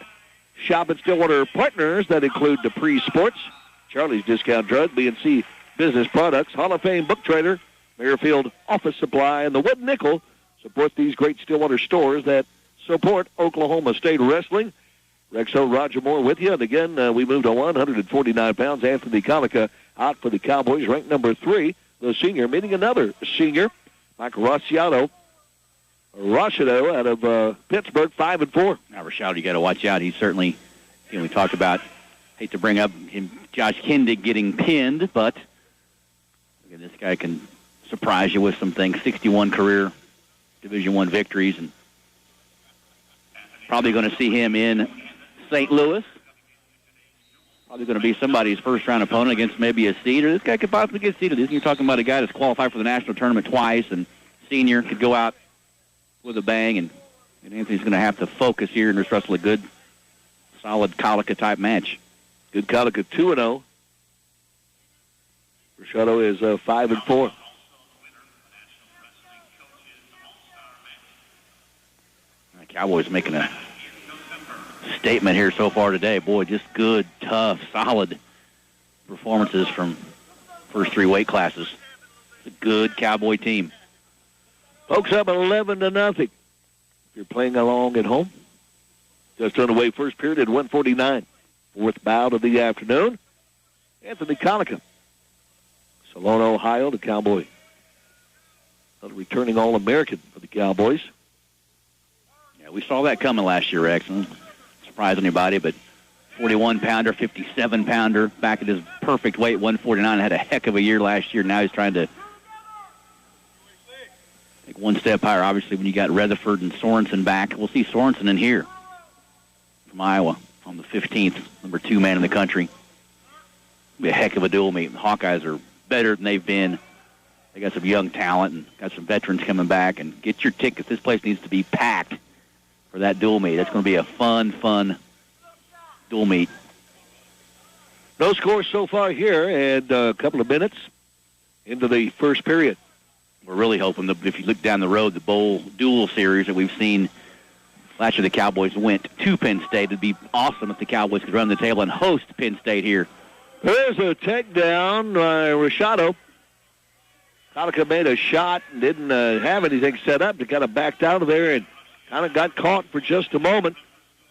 Shop at Stillwater partners that include Dupree Sports, Charlie's Discount Drug, B&C Business Products, Hall of Fame Book Trader, Merrifield Office Supply, and the Wood Nickel. Support these great Stillwater stores that support Oklahoma State Wrestling. Rexo Roger Moore with you. And again, we moved to 149 pounds. Anthony Comica out for the Cowboys, ranked number 3. The senior meeting another senior, Mike Rosciato out of Pittsburgh, 5-4. Now, Rashad, you got to watch out. He's certainly, we talked about, hate to bring up him, Josh Kindig getting pinned, but again, this guy can surprise you with some things. 61 career Division I victories, and probably going to see him in St. Louis. Probably going to be somebody's first-round opponent against maybe a seed, or this guy could possibly get seeded. You're talking about a guy that's qualified for the national tournament twice, and senior could go out with a bang, and Anthony's going to have to focus here and just wrestle a good, solid Colica-type match. Good Colica, 2-0. Rashado is 5-4. Cowboys making a statement here so far today. Boy, just good, tough, solid performances from first 3 weight classes. It's a good Cowboy team. Folks, up 11-0. If you're playing along at home, just underway first period at 149. Fourth bout of the afternoon. Anthony Conica, Salona, Ohio, the Cowboy. A returning All-American for the Cowboys. Yeah, we saw that coming last year, Rex. Don't surprise anybody, but 41-pounder, 57-pounder, back at his perfect weight, 149. Had a heck of a year last year. Now he's trying to take one step higher. Obviously, when you got Rutherford and Sorensen back, we'll see Sorensen in here from Iowa on the 15th, number 2 man in the country. It'll be a heck of a dual meet. The Hawkeyes are better than they've been. They got some young talent and got some veterans coming back. And get your tickets. This place needs to be packed for that dual meet. That's going to be a fun dual meet. No scores so far here, and a couple of minutes into the first period. We're really hoping that if you look down the road, the bowl dual series that we've seen last year, the Cowboys went to Penn State. It'd be awesome if the Cowboys could run the table and host Penn State here. There's a takedown by Rashado. Conica made a shot and didn't have anything set up. He kind of backed out of there and kind of got caught for just a moment.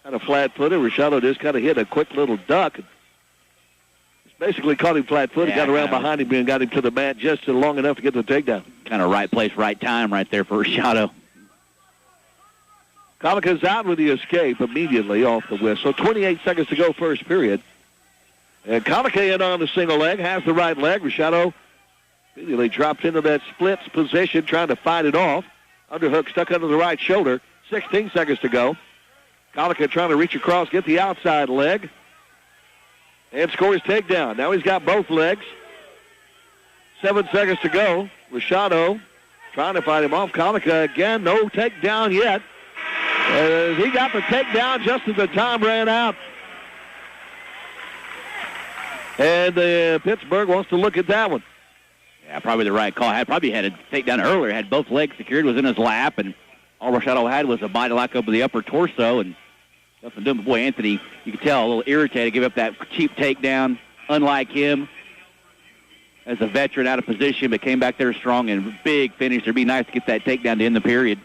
Kind of flat-footed. Rashado just kind of hit a quick little duck. Just basically caught him flat-footed, got around behind him and got him to the mat just long enough to get the takedown. Kind of right place, right time right there for Rashado. Conica's out with the escape immediately off the whistle. 28 seconds to go first period. And Conica in on the single leg, has the right leg. Rashado immediately drops into that splits position, trying to fight it off. Underhook stuck under the right shoulder. 16 seconds to go. Conica trying to reach across, get the outside leg, and score his takedown. Now he's got both legs. 7 seconds to go. Rashado trying to fight him off. Conica again, no takedown yet. He got the takedown just as the time ran out. And Pittsburgh wants to look at that one. Yeah, probably the right call. Probably had a takedown earlier. Had both legs secured, was in his lap, and all Rashado had was a body lock over the upper torso, and nothing doing. But boy, Anthony, you could tell a little irritated, give up that cheap takedown. Unlike him, as a veteran out of position, but came back there strong and big finish. It'd be nice to get that takedown to end the period.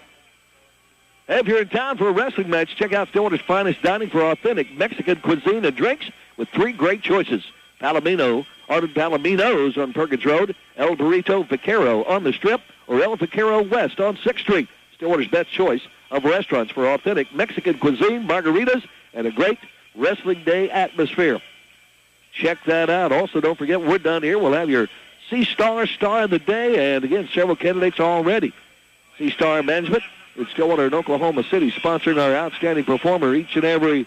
Hey, if you're in town for a wrestling match, check out Stillwater's finest dining for authentic Mexican cuisine and drinks with 3 great choices. Palomino Hardin Palominos on Perkins Road, El Burrito Vaquero on the Strip, or El Vaquero West on 6th Street. Stillwater's best choice of restaurants for authentic Mexican cuisine, margaritas, and a great wrestling day atmosphere. Check that out. Also, don't forget, we're done here. We'll have your C-Star Star of the Day, and again, several candidates already. C-Star Management in Stillwater and Oklahoma City sponsoring our outstanding performer each and every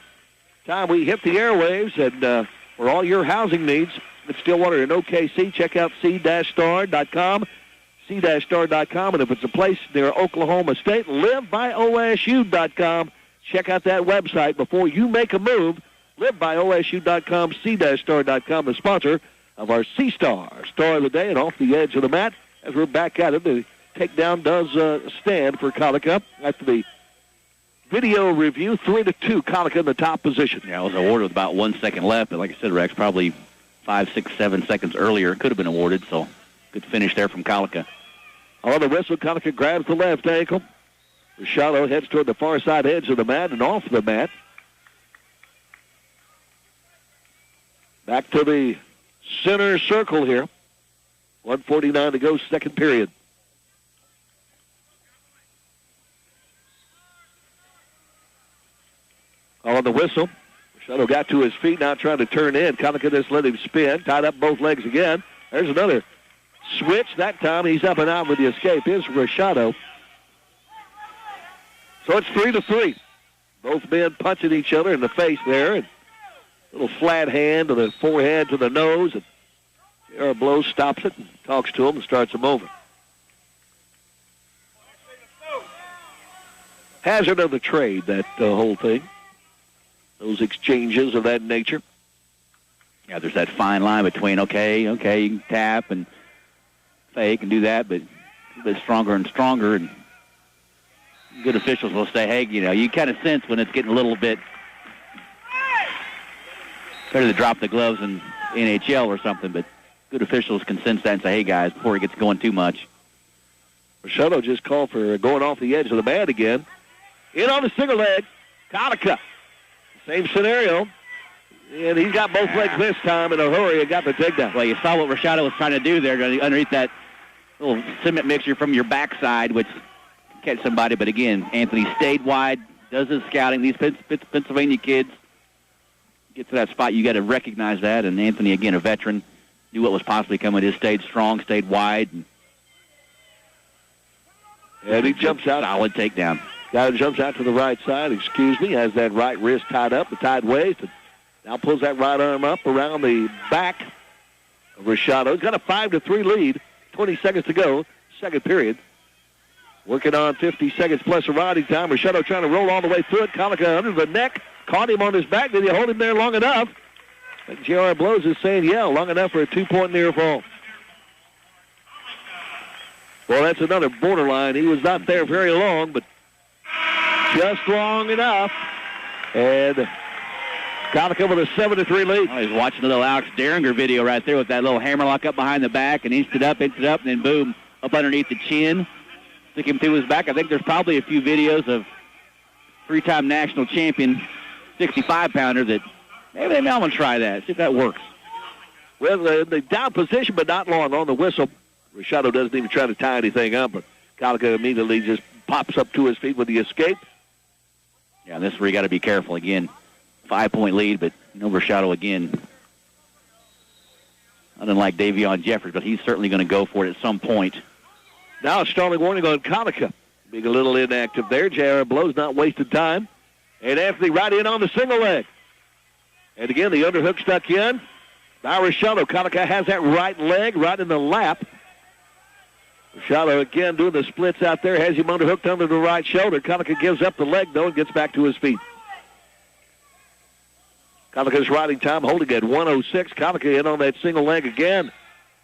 time we hit the airwaves. And for all your housing needs in Stillwater and OKC, check out c-star.com, c-star.com. And if it's a place near Oklahoma State, livebyosu.com. Check out that website before you make a move. Livebyosu.com, c-star.com, the sponsor of our C-Star Star of the Day. And off the edge of the mat, as we're back at it, the takedown does stand for Colica after the video review. 3-2, Colica in the top position. Yeah, it was awarded with about 1 second left, but like I said, Rex, probably 5, 6, 7 seconds earlier it could have been awarded, so good finish there from Colica. On the whistle, Colica grabs the left ankle. Rashado heads toward the far side edge of the mat and off the mat. Back to the center circle here. 1:49 to go, second period. On the whistle, Rashado got to his feet, now trying to turn in. Colica just let him spin, tied up both legs again. There's another switch. That time he's up and out with the escape. Here's Rashado. So it's 3-3. Both men punching each other in the face there. And little flat hand to the forehead to the nose. And J.R. Blow stops it and talks to him and starts him over. Hazard of the trade, that whole thing. Those exchanges of that nature. Yeah, there's that fine line between, okay, you can tap and fake and do that, but a bit stronger and stronger. And good officials will say, hey, you kind of sense when it's getting a little bit better to drop the gloves in NHL or something, but good officials can sense that and say, hey, guys, before it gets going too much. Rashado just called for going off the edge of the mat again. In on the single leg, Colica. Same scenario. And he's got both legs this time in a hurry and got the takedown. Well, you saw what Rashado was trying to do there underneath that little cement mixture from your backside, which can catch somebody. But again, Anthony stayed wide, does his scouting. These Pennsylvania kids get to that spot, you got to recognize that. And Anthony, again, a veteran, knew what was possibly coming. He stayed strong, stayed wide. And he jumps out. Solid takedown. Guy jumps out to the right side, has that right wrist tied up, the tied waist, and now pulls that right arm up around the back of Rashado. He's got a 5-3 lead, 20 seconds to go, second period. Working on 50 seconds plus a riding time. Rashado trying to roll all the way through it. Colica under the neck, caught him on his back. Did he hold him there long enough? And J.R. Blows is saying, yeah, long enough for a 2-point near fall. Well, that's another borderline. He was not there very long, but just long enough. And Colica with a 7-3 lead. Oh, he's watching the little Alex Derringer video right there with that little hammerlock up behind the back and inched it up, and then boom, up underneath the chin. Took him through his back. I think there's probably a few videos of three-time national champion 65-pounder that maybe I'm going to try that, see if that works. Well, the down position, but not long on the whistle. Rashado doesn't even try to tie anything up, but Colica immediately just pops up to his feet with the escape. Yeah, this is where you got to be careful again. 5-point lead, but Rashado again. Unlike Davion Jeffers, but he's certainly going to go for it at some point. Now a stalling warning on Colica. Being a little inactive there. J.R. Blow's not wasting time. And Anthony right in on the single leg. And again, the underhook stuck in. Now Rashado. Colica has that right leg right in the lap. Rashado again doing the splits out there. Has him underhooked under the right shoulder. Colica gives up the leg, though, and gets back to his feet. Colica's riding time holding at 1:06. Colica in on that single leg again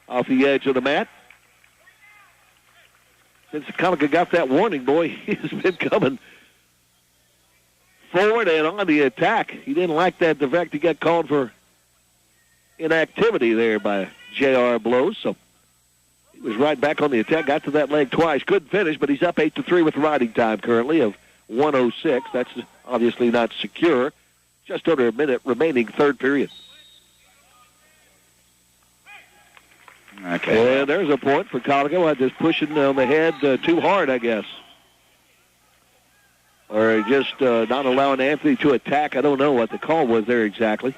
off the edge of the mat. Since Colica got that warning, boy, he's been coming forward and on the attack. He didn't like that. The fact he got called for inactivity there by J.R. Blows. So he was right back on the attack. Got to that leg twice. Couldn't finish, but he's up 8-3 with riding time currently of 1:06. That's obviously not secure. Just under a minute remaining third period. Okay. And there's a point for Colico. Just pushing on the head too hard, I guess. Or just not allowing Anthony to attack. I don't know what the call was there exactly.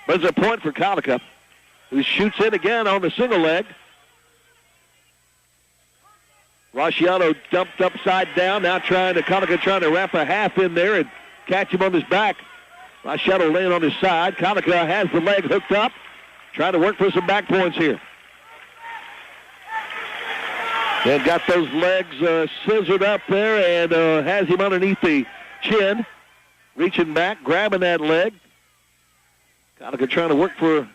But it's a point for Colico, who shoots in again on the single leg. Rasciano dumped upside down. Now Colico trying to wrap a half in there and catch him on his back. Rasciano laying on his side. Colico has the leg hooked up. Trying to work for some back points here. And got those legs scissored up there and has him underneath the chin. Reaching back, grabbing that leg. Colico trying to work for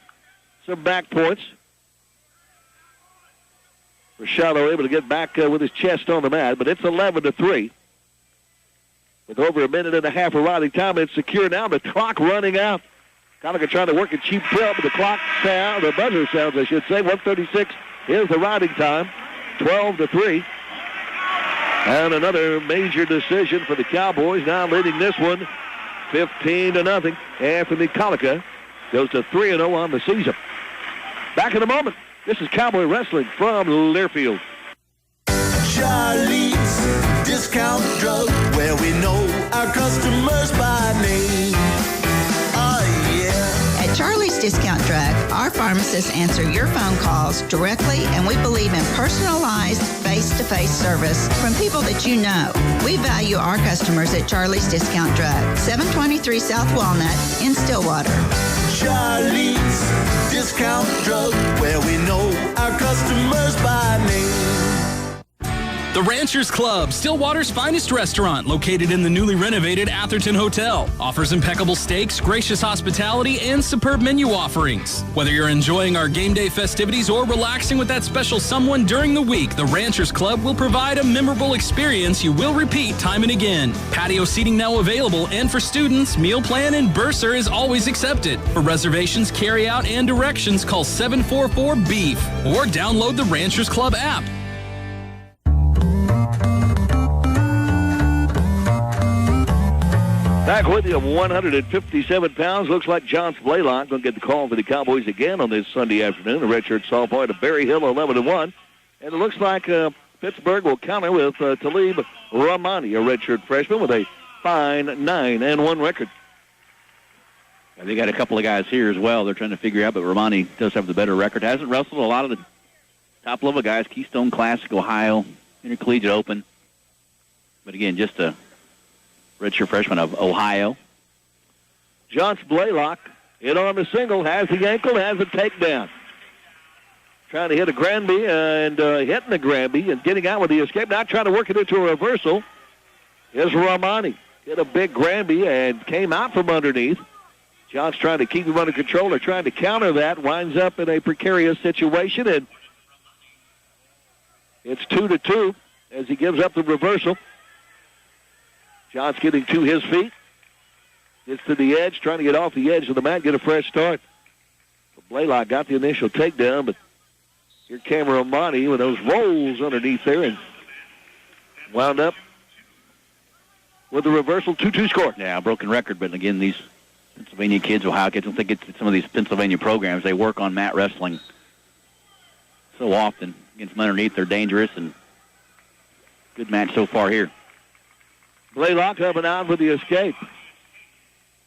some back points. Rasciano able to get back with his chest on the mat, but it's 11-3. With over a minute and a half of riding time, it's secure now. The clock running out. Colico trying to work a cheap pill, but the buzzer sounds, I should say. 1:36 is the riding time. 12-3. And another major decision for the Cowboys. Now leading this one 15-0. Anthony Colico goes to 3-0 on the season. Back in a moment. This is Cowboy Wrestling from Learfield. Charlie's Discount Drug, where we know our customers by name. At Charlie's Discount Drug, our pharmacists answer your phone calls directly, and we believe in personalized, face-to-face service from people that you know. We value our customers at Charlie's Discount Drug, 723 South Walnut in Stillwater. Charlie's Discount Drug, where we know our customers by name. The Ranchers Club, Stillwater's finest restaurant, located in the newly renovated Atherton Hotel, offers impeccable steaks, gracious hospitality, and superb menu offerings. Whether you're enjoying our game day festivities or relaxing with that special someone during the week, the Ranchers Club will provide a memorable experience you will repeat time and again. Patio seating now available, and for students, meal plan and bursar is always accepted. For reservations, carry-out, and directions, call 744-BEEF or download the Ranchers Club app. Back with you, 157 pounds. Looks like John Blaylock going to get the call for the Cowboys again on this Sunday afternoon. A redshirt sophomore to Berry Hill, 11-1. And it looks like Pittsburgh will counter with Talib Rahmani, a redshirt freshman with a fine 9-1 record. And they got a couple of guys here as well. They're trying to figure out, but Rahmani does have the better record. Hasn't wrestled a lot of the top-level guys, Keystone Classic, Ohio, Intercollegiate Open. But again, just a redshirt freshman of Ohio. John Blaylock in on the single, has the ankle, has a takedown. Trying to hit a Granby and hitting the Granby and getting out with the escape. Now trying to work it into a reversal is Rahmani. Hit a big Granby and came out from underneath. John's trying to keep him under control. They're trying to counter that. Winds up in a precarious situation, and it's 2-2 as he gives up the reversal. John's getting to his feet. Gets to the edge, trying to get off the edge of the mat, get a fresh start. So Blaylock got the initial takedown, but here Cameron Monty with those rolls underneath there and wound up with the reversal, 2-2 score. Yeah, broken record, but again, these Pennsylvania kids, Ohio kids, I don't think it's some of these Pennsylvania programs, they work on mat wrestling so often. Against them underneath, they're dangerous, and good match so far here. Blaylock coming out with the escape.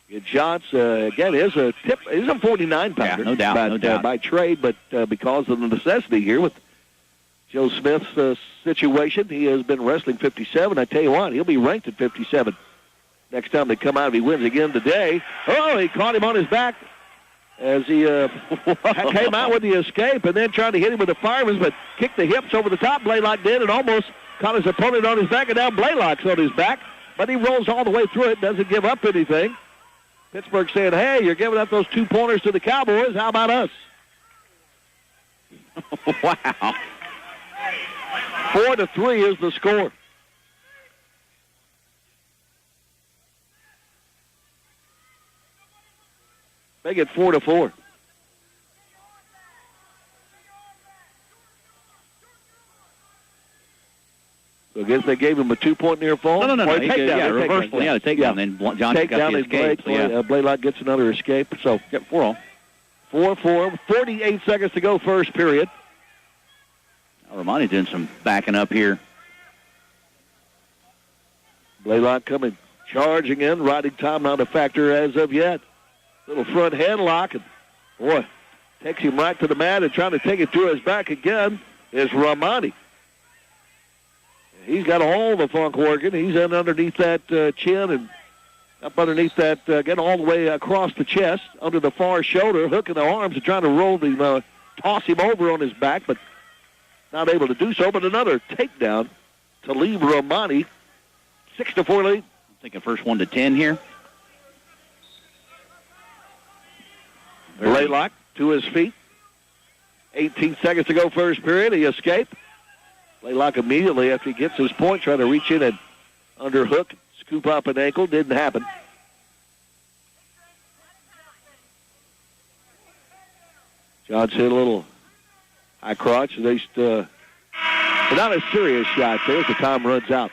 Good shots. Again, is a 49-pounder. Yeah, no doubt. By trade, but because of the necessity here with Joe Smith's situation, he has been wrestling 57. I tell you what, he'll be ranked at 57 next time they come out if he wins again today. Oh, he caught him on his back as he came out with the escape and then tried to hit him with the fireman's, but kicked the hips over the top. Blaylock did and almost caught his opponent on his back, and now Blaylock's on his back. But he rolls all the way through it, doesn't give up anything. Pittsburgh saying, hey, you're giving up those 2 pointers to the Cowboys. How about us? Wow. 4-3 is the score. Make it 4-4. So I guess they gave him a 2-point near fall. No. Reversal. Takedown. Then Johnson got the escape. Blaylock gets another escape. So 4-all. 4-4, 48 seconds to go, first period. Romani's doing some backing up here. Blaylock coming, charging in. Riding time not a factor as of yet. Little front headlock, and boy, takes him right to the mat and trying to take it to his back again is Romani. He's got all the funk working. He's in underneath that chin and up underneath that, getting all the way across the chest, under the far shoulder, hooking the arms and trying to roll the, toss him over on his back, but not able to do so. But another takedown to leave Romani 6-4 lead. I'm thinking first 1 to 10 here. Blaylock to his feet. 18 seconds to go, first period. He escaped. Blaylock immediately after he gets his point, trying to reach in and underhook, scoop up an ankle. Didn't happen. Johnson hit a little high crotch. But not a serious shot there as the time runs out.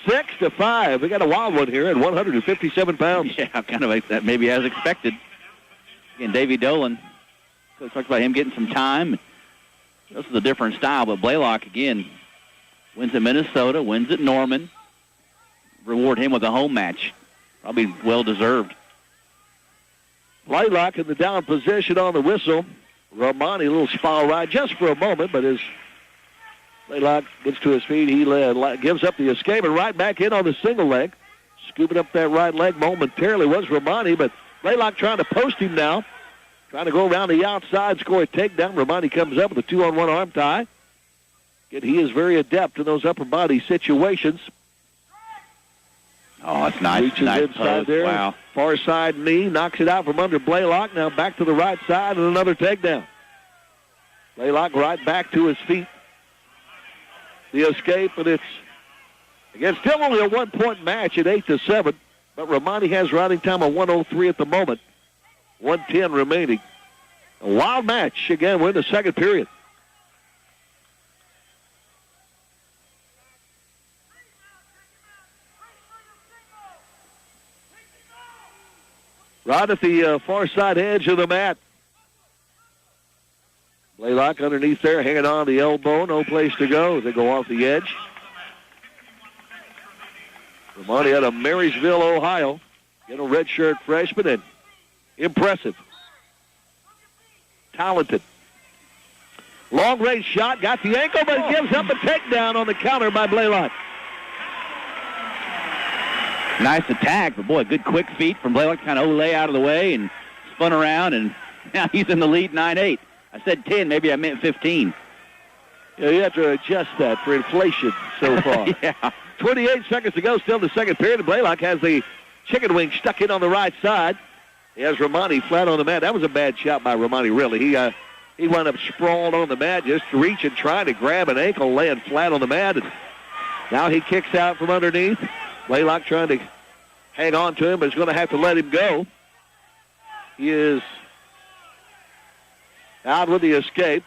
6-5. We got a wild one here at 157 pounds. Yeah, kind of like that, maybe as expected. Again, Davey Dolan, Coach talked about him getting some time. This is a different style, but Blaylock, again, wins at Minnesota, wins at Norman. Reward him with a home match. Probably well-deserved. Blaylock in the down position on the whistle. Romani, a little spiral ride just for a moment, but as Blaylock gets to his feet, he gives up the escape and right back in on the single leg. Scooping up that right leg momentarily was Romani, but Blaylock trying to post him now. Trying to go around the outside, score a takedown. Romani comes up with a 2-on-1 arm tie. Again, he is very adept in those upper body situations. Oh, that's nice. Reaches nice inside pose. there. Wow. Far side knee, knocks it out from under Blaylock. Now back to the right side and another takedown. Blaylock right back to his feet. The escape, and it's, again, still only a 1-point match at 8-7, but Romani has riding time of 1:03 at the moment. 1:10 remaining. A wild match. Again, we're in the second period. Right at the far side edge of the mat. Blaylock underneath there, hanging on the elbow. No place to go. They go off the edge. Romani out of Marysville, Ohio. Get a redshirt freshman and impressive. Talented. Long-range shot. Got the ankle, but gives up a takedown on the counter by Blaylock. Nice attack, but boy, good quick feet from Blaylock. Kind of lay out of the way and spun around, and now he's in the lead 9-8. I said 10, maybe I meant 15. Yeah, you have to adjust that for inflation so far. Yeah. 28 seconds to go, still in the second period. Blaylock has the chicken wing stuck in on the right side. He has Romani flat on the mat. That was a bad shot by Romani, really. He wound up sprawled on the mat, just reaching, trying to grab an ankle, laying flat on the mat. And now he kicks out from underneath. Blaylock trying to hang on to him, but is going to have to let him go. He is out with the escape.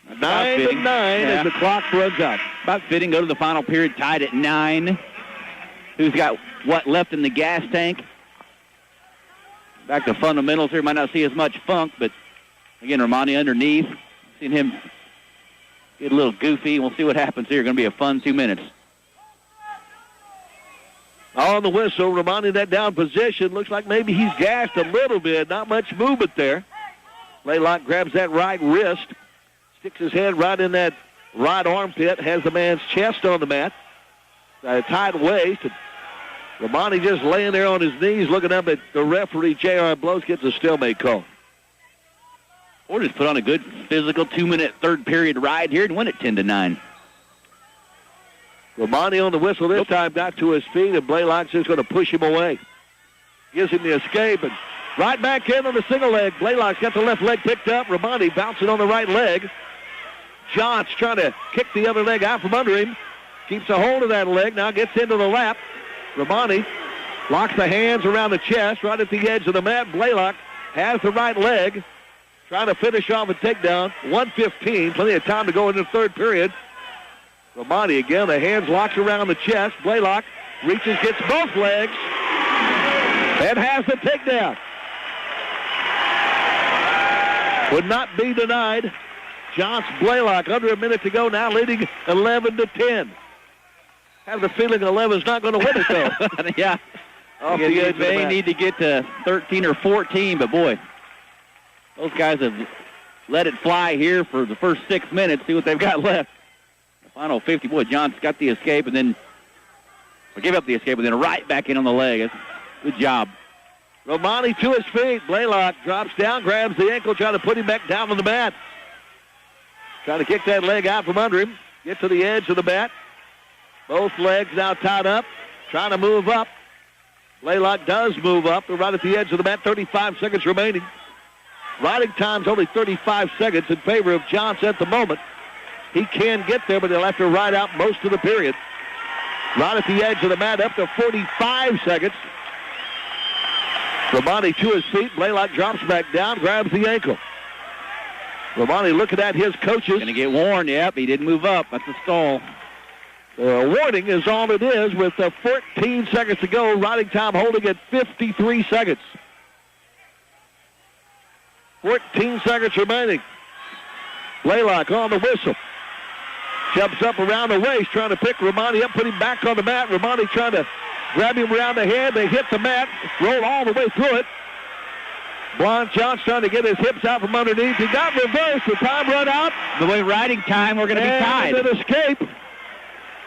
9-9 as the clock runs out. About fitting. Go to the final period, tied at 9. Who's got what left in the gas tank? Back to fundamentals here. Might not see as much funk, but again, Romani underneath. Seen him get a little goofy. We'll see what happens here. Going to be a fun 2 minutes. On the whistle, Romani in that down position. Looks like maybe he's gassed a little bit. Not much movement there. Blaylock grabs that right wrist. Sticks his head right in that right armpit. Has the man's chest on the mat. Tight waist. And Romani just laying there on his knees looking up at the referee. J.R. Blows gets a stalemate call. Or just put on a good physical 2-minute third period ride here and win it 10-9. Romani on the whistle this time got to his feet, and Blaylock's just going to push him away. Gives him the escape, and right back in on the single leg. Blaylock's got the left leg picked up. Romani bouncing on the right leg. Johns trying to kick the other leg out from under him. Keeps a hold of that leg, now gets into the lap. Romani locks the hands around the chest right at the edge of the mat. Blaylock has the right leg. Trying to finish off a takedown. 1:15, plenty of time to go into the third period. Romani again, the hands locked around the chest. Blaylock reaches, gets both legs, and has the takedown. would not be denied. Johnson Blaylock under a minute to go now, leading 11-10. Have the feeling 11 is not going to win it, though. Yeah. Off the edge they need to get to 13 or 14, but boy, those guys have let it fly here for the first 6 minutes. See what they've got left. The final 50. Boy, Johnson's got the escape and then give up the escape and then right back in on the leg. Good job. Romani to his feet. Blaylock drops down, grabs the ankle, trying to put him back down on the mat. Trying to kick that leg out from under him. Get to the edge of the mat. Both legs now tied up. Trying to move up. Blaylock does move up. They're right at the edge of the mat. 35 seconds remaining. Riding time's only 35 seconds in favor of Johnson at the moment. He can get there, but he'll have to ride out most of the period. Right at the edge of the mat, up to 45 seconds. Romani to his feet. Blaylock drops back down, grabs the ankle. Romani looking at his coaches. Going to get warned. Yep, he didn't move up. That's a stall. A warning is all it is with 14 seconds to go. Riding time holding at 53 seconds. 14 seconds remaining. Blaylock on the whistle. Jumps up around the waist, trying to pick Romani up, put him back on the mat. Romani trying to grab him around the head. They hit the mat, roll all the way through it. Blon Johnson trying to get his hips out from underneath. He got reversed. The time run out. The way riding time, we're going to be tied. And an escape.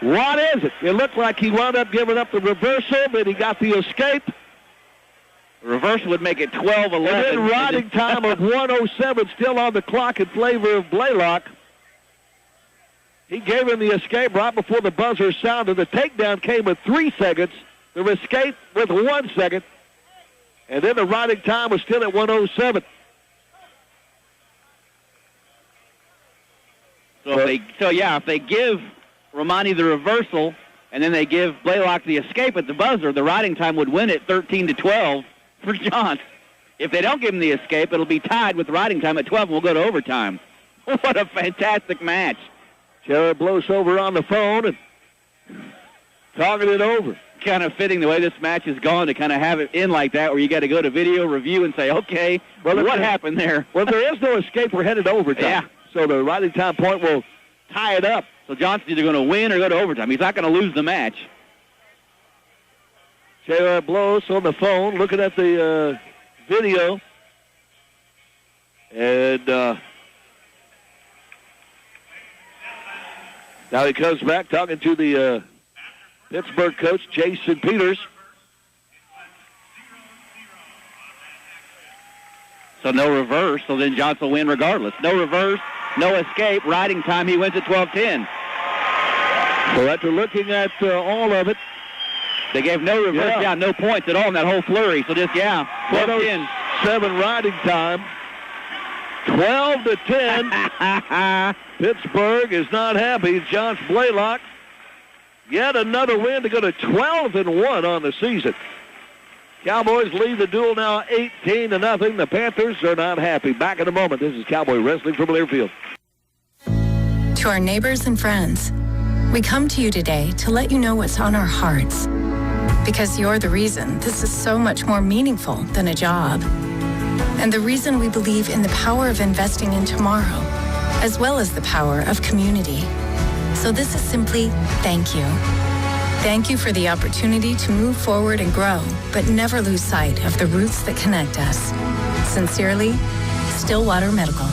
What is it? It looked like he wound up giving up the reversal, but he got the escape. The reversal would make it 12-11. And then riding time of 1:07 still on the clock in favor of Blaylock. He gave him the escape right before the buzzer sounded. The takedown came with 3 seconds. The escape with 1 second. And then the riding time was still at 1:07. If they give Romani the reversal and then they give Blaylock the escape at the buzzer, the riding time would win it 13-12 for Johns. If they don't give him the escape, it'll be tied with riding time at 12 and we'll go to overtime. What a fantastic match. Jared Blows over on the phone and talking it over. Kind of fitting the way this match is going to kind of have it in like that where you got to go to video review and say, okay, well, what happened there? Well, there is no escape. We're headed to overtime. Yeah. So the riding time point will tie it up. So Johnson's either going to win or go to overtime. He's not going to lose the match. Jared Blows on the phone looking at the video. And now he comes back talking to the Pittsburgh coach, Jason Peters. So no reverse, so then Johnson will win regardless. No reverse, no escape. Riding time, he wins at 12-10. So after looking at all of it, they gave no reverse, no points at all in that whole flurry. So just, 12-10. 7 riding time. 12-10. Pittsburgh is not happy. Josh Blaylock, yet another win to go to 12-1 on the season. Cowboys lead the duel now 18-0. The Panthers are not happy. Back in a moment. This is Cowboy Wrestling from Learfield. To our neighbors and friends, we come to you today to let you know what's on our hearts. Because you're the reason this is so much more meaningful than a job. And the reason we believe in the power of investing in tomorrow, as well as the power of community. So this is simply thank you. Thank you for the opportunity to move forward and grow, but never lose sight of the roots that connect us. Sincerely, Stillwater Medical.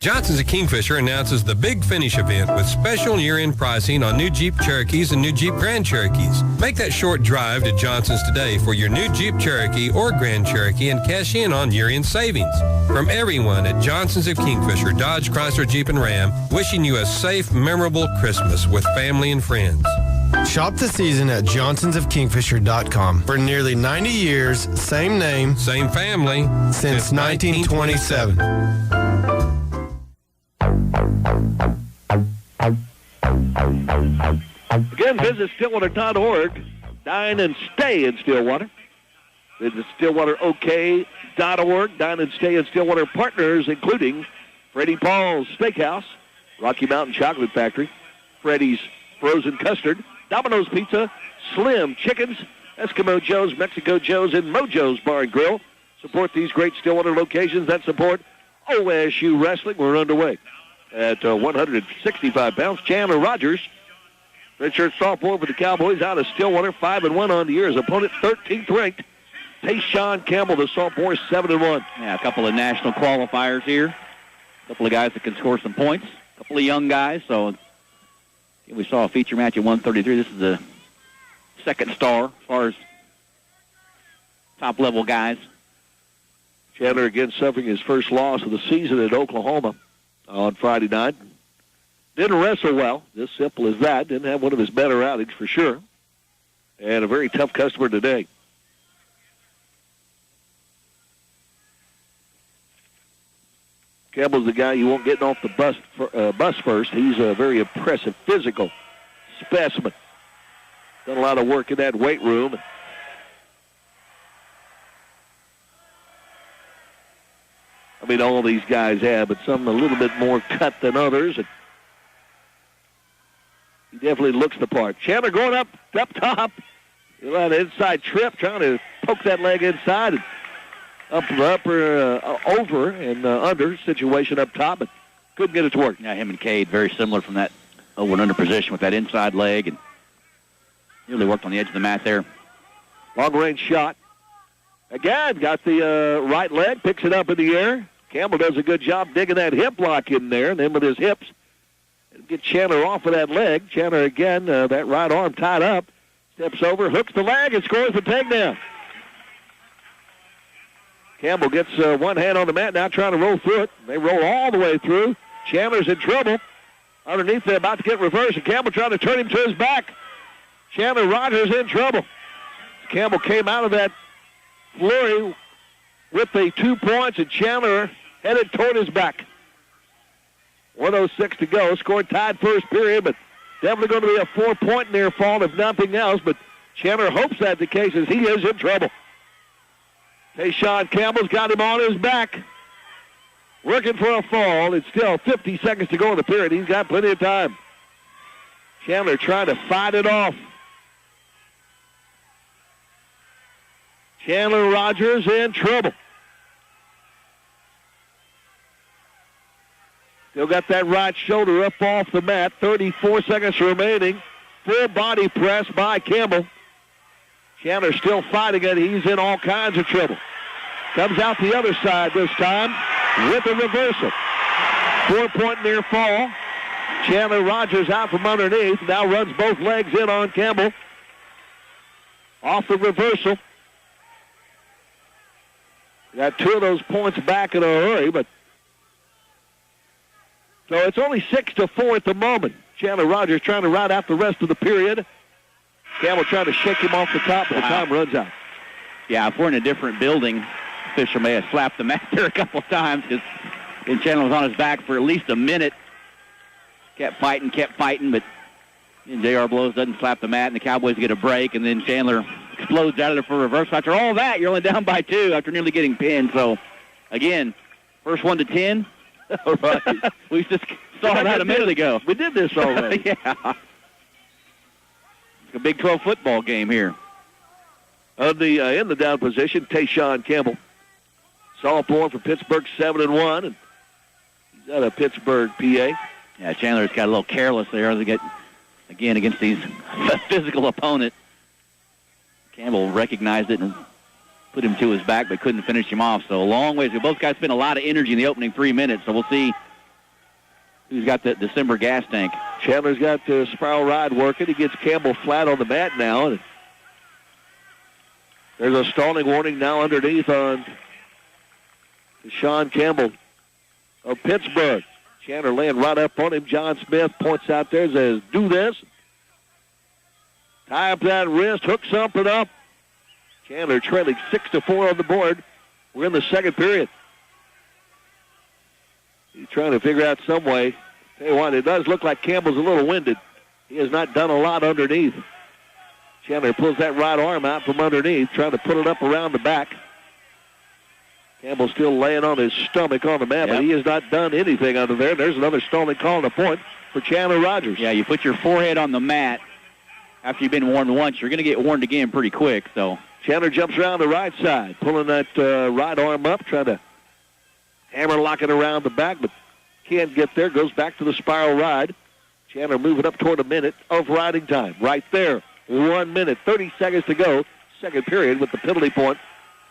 Johnson's of Kingfisher announces the Big Finish event with special year-end pricing on new Jeep Cherokees and new Jeep Grand Cherokees. Make that short drive to Johnson's today for your new Jeep Cherokee or Grand Cherokee and cash in on year-end savings. From everyone at Johnson's of Kingfisher, Dodge, Chrysler, Jeep, and Ram, wishing you a safe, memorable Christmas with family and friends. Shop the season at johnsonsofkingfisher.com. For nearly 90 years, same name, same family, since 1927. Again, visit Stillwater.org. Dine and stay in Stillwater. Visit StillwaterOK.org. Dine and stay in Stillwater. Partners including Freddie Paul's Steakhouse, Rocky Mountain Chocolate Factory, Freddie's Frozen Custard, Domino's Pizza, Slim Chickens, Eskimo Joe's, Mexico Joe's, and Mojo's Bar and Grill. support these great Stillwater locations that support OSU Wrestling. We're underway at 165 pounds. Chandler Rogers, redshirt sophomore for the Cowboys, out of Stillwater, 5-1 on the year. His opponent, 13th ranked, Tayshawn Campbell, the sophomore, 7-1. Yeah, a couple of national qualifiers here. A couple of guys that can score some points. A couple of young guys. So we saw a feature match at 133. This is the second star as far as top-level guys. Chandler again suffering his first loss of the season at Oklahoma on Friday night. Didn't wrestle well, just simple as that. Didn't have one of his better outings for sure. And a very tough customer today. Campbell's the guy you won't get off the bus first. He's a very impressive physical specimen. Done a lot of work in that weight room. I mean, all these guys have, but some a little bit more cut than others. And he definitely looks the part. Chandler going up top. He'll have an inside trip, trying to poke that leg inside and over and under situation up top, but couldn't get it to work. Yeah, him and Cade very similar from that over and under position with that inside leg, and really worked on the edge of the mat there. Long-range shot. Again, got the right leg, picks it up in the air. Campbell does a good job digging that hip lock in there, and then with his hips, get Chandler off of that leg. Chandler again, that right arm tied up, steps over, hooks the leg, and scores the takedown. Campbell gets one hand on the mat, now trying to roll through it. They roll all the way through. Chandler's in trouble. Underneath, they're about to get reversed, and Campbell trying to turn him to his back. Chandler Rogers in trouble. Campbell came out of that flurry with the 2 points, and Chandler headed toward his back. 1:06 to go. Score tied first period, but definitely going to be a 4-point near fall if nothing else. But Chandler hopes that's the case as he is in trouble. Tayshawn Campbell's got him on his back. Working for a fall. It's still 50 seconds to go in the period. He's got plenty of time. Chandler trying to fight it off. Chandler Rogers in trouble. Still got that right shoulder up off the mat. 34 seconds remaining. Full body press by Campbell. Chandler still fighting it. He's in all kinds of trouble. Comes out the other side this time with a reversal. 4-point near fall. Chandler Rogers out from underneath. Now runs both legs in on Campbell. Off the reversal. Got 2 of those points back in a hurry, but so it's only 6-4 at the moment. Chandler Rogers trying to ride out the rest of the period. Campbell trying to shake him off the top, but the time runs out. Yeah, if we're in a different building, Fisher may have slapped the mat there a couple of times because Chandler was on his back for at least a minute. Kept fighting, but J.R. Blows doesn't slap the mat, and the Cowboys get a break, and then Chandler explodes out of there for a reverse. After all that, you're only down by 2 after nearly getting pinned. So, again, first 1 to 10. Right. We just saw that a minute ago. We did this already. Yeah. It's a Big 12 football game here. In the down position, Tayshawn Campbell. Sophomore for Pittsburgh, 7-1, and he's out of Pittsburgh, PA. Yeah, Chandler's got a little careless there. They get, again, against these physical opponent. Campbell recognized it and put him to his back, but couldn't finish him off. So a long ways. Both guys spent a lot of energy in the opening 3 minutes, so we'll see who's got the December gas tank. Chandler's got the spiral ride working. He gets Campbell flat on the mat now. And there's a stalling warning now underneath on Sean Campbell of Pittsburgh. Chandler laying right up on him. John Smith points out there, says, do this. Tie up that wrist, hook something up. Chandler trailing 6-4 on the board. We're in the second period. He's trying to figure out some way. Tell you what, it does look like Campbell's a little winded. He has not done a lot underneath. Chandler pulls that right arm out from underneath, trying to put it up around the back. Campbell's still laying on his stomach on the mat, but he has not done anything under there. There's another stalling call and a point for Chandler Rogers. Yeah, you put your forehead on the mat, after you've been warned once, you're going to get warned again pretty quick. So Chandler jumps around the right side, pulling that right arm up, trying to hammer lock it around the back, but can't get there. Goes back to the spiral ride. Chandler moving up toward a minute of riding time. Right there, 1 minute, 30 seconds to go. Second period with the penalty point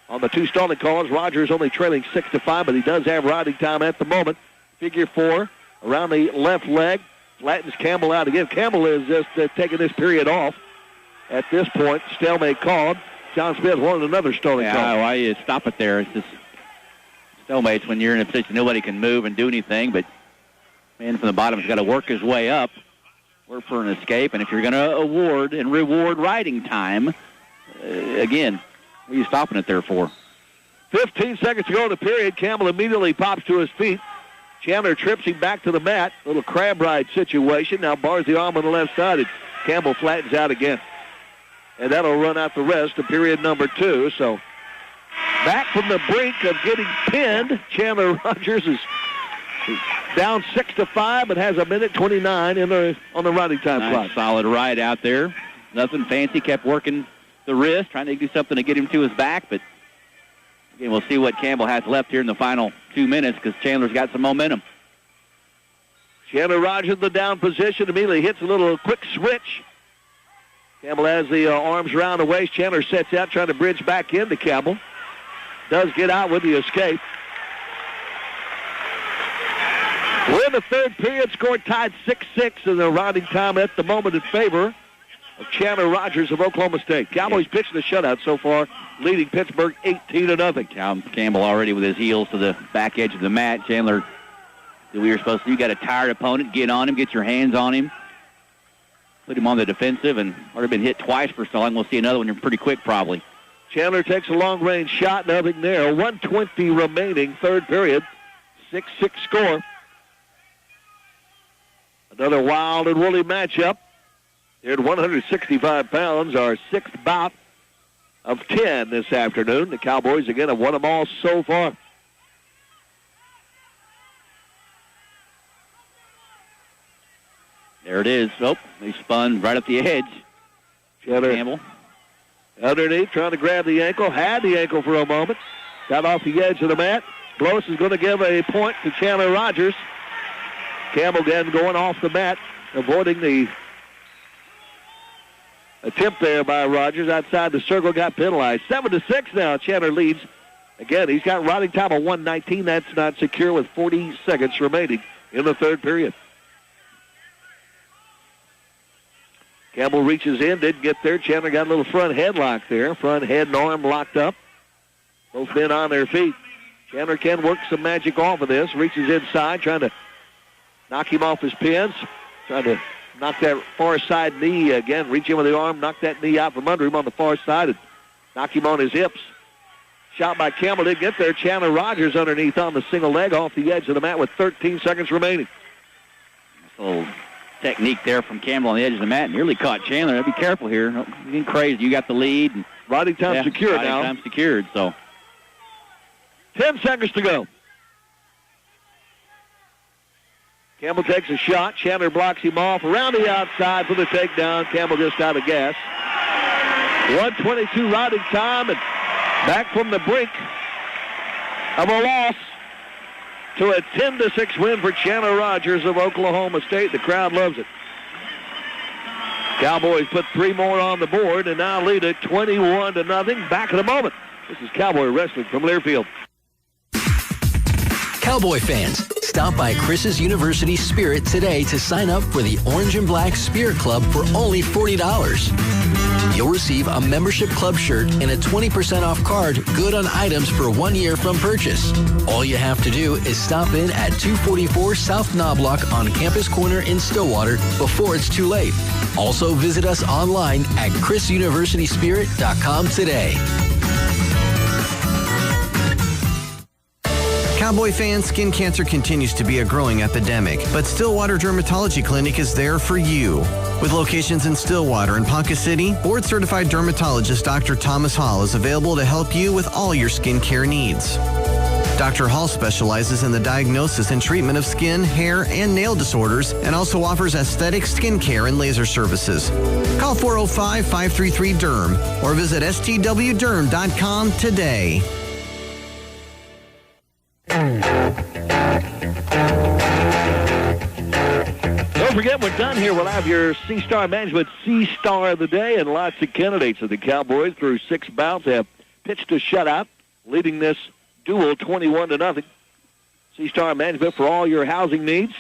on the 2 stalling calls. Rogers only trailing 6-5, but he does have riding time at the moment. Figure 4 around the left leg. Flattens Campbell out again. Campbell is just taking this period off. At this point, stalemate called. John Smith wanted another stalling call. Why you stop it there? It's just stalemates when you're in a position nobody can move and do anything, but man from the bottom has got to work his way up, work for an escape, and if you're going to award and reward riding time, again, what are you stopping it there for? 15 seconds to go in the period. Campbell immediately pops to his feet. Chandler trips him back to the mat. Little crab ride situation. Now bars the arm on the left side, and Campbell flattens out again. And that'll run out the rest of period number 2. So back from the brink of getting pinned, Chandler Rogers is down 6-5, but has 1:29 on the riding time clock. Solid ride out there. Nothing fancy. Kept working the wrist, trying to do something to get him to his back, but again, we'll see what Campbell has left here in the final 2 minutes because Chandler's got some momentum. Chandler Rogers in the down position. Immediately hits a little quick switch. Campbell has the arms around the waist. Chandler sets out trying to bridge back into Campbell. Does get out with the escape. We're in the third period. Score tied 6-6 and the riding time at the moment in favor of Chandler Rogers of Oklahoma State. Cowboys pitching the shutout so far, leading Pittsburgh 18-0. Campbell already with his heels to the back edge of the mat. Chandler, we were supposed to. You got a tired opponent. Get on him. Get your hands on him. Put him on the defensive, and already been hit twice for stalling. We'll see another one pretty quick, probably. Chandler takes a long-range shot. Nothing there. 1:20 remaining, third period. 6-6 score. Another wild and woolly matchup. Here at 165 pounds, our 6th bout of 10 this afternoon. The Cowboys, again, have won them all so far. There it is. Oh, they spun right up the edge. Chandler Campbell. Underneath, trying to grab the ankle. Had the ankle for a moment. Got off the edge of the mat. Bloss is going to give a point to Chandler Rogers. Campbell again going off the mat, avoiding the attempt there by Rogers outside the circle, got penalized. 7-6 now. Chandler leads. Again, he's got riding time of 1:19. That's not secure with 40 seconds remaining in the third period. Campbell reaches in, didn't get there. Chandler got a little front headlock there. Front head and arm locked up. Both men on their feet. Chandler can work some magic off of this. Reaches inside, trying to knock him off his pins. Trying to knock that far side knee again. Reach in with the arm, knock that knee out from under him on the far side and knock him on his hips. Shot by Campbell, didn't get there. Chandler Rogers underneath on the single leg off the edge of the mat with 13 seconds remaining. A little technique there from Campbell on the edge of the mat. Nearly caught Chandler. Be careful here. You're getting crazy. You got the lead. And riding time secured now. Riding time secured, so. 10 seconds to go. Campbell takes a shot. Chandler blocks him off around the outside for the takedown. Campbell just out of gas. 1:22 riding time, and back from the brink of a loss to a 10-6 win for Chandler Rogers of Oklahoma State. The crowd loves it. Cowboys put 3 more on the board and now lead it 21-0. Back in a moment. This is Cowboy Wrestling from Learfield. Cowboy fans, stop by Chris's University Spirit today to sign up for the Orange and Black Spirit Club for only $40. You'll receive a membership club shirt and a 20% off card good on items for 1 year from purchase. All you have to do is stop in at 244 South Knobloch on Campus Corner in Stillwater before it's too late. Also visit us online at chrisuniversityspirit.com today. Cowboy fans, skin cancer continues to be a growing epidemic, but Stillwater Dermatology Clinic is there for you. With locations in Stillwater and Ponca City, board-certified dermatologist Dr. Thomas Hall is available to help you with all your skincare needs. Dr. Hall specializes in the diagnosis and treatment of skin, hair, and nail disorders and also offers aesthetic skincare and laser services. Call 405-533-DERM or visit stwderm.com today. Don't forget, we're done here. We'll have your C-Star Management C-Star of the day and lots of candidates of the Cowboys through 6 bouts. They have pitched a shutout, leading this duel 21-0. C-Star Management for all your housing needs,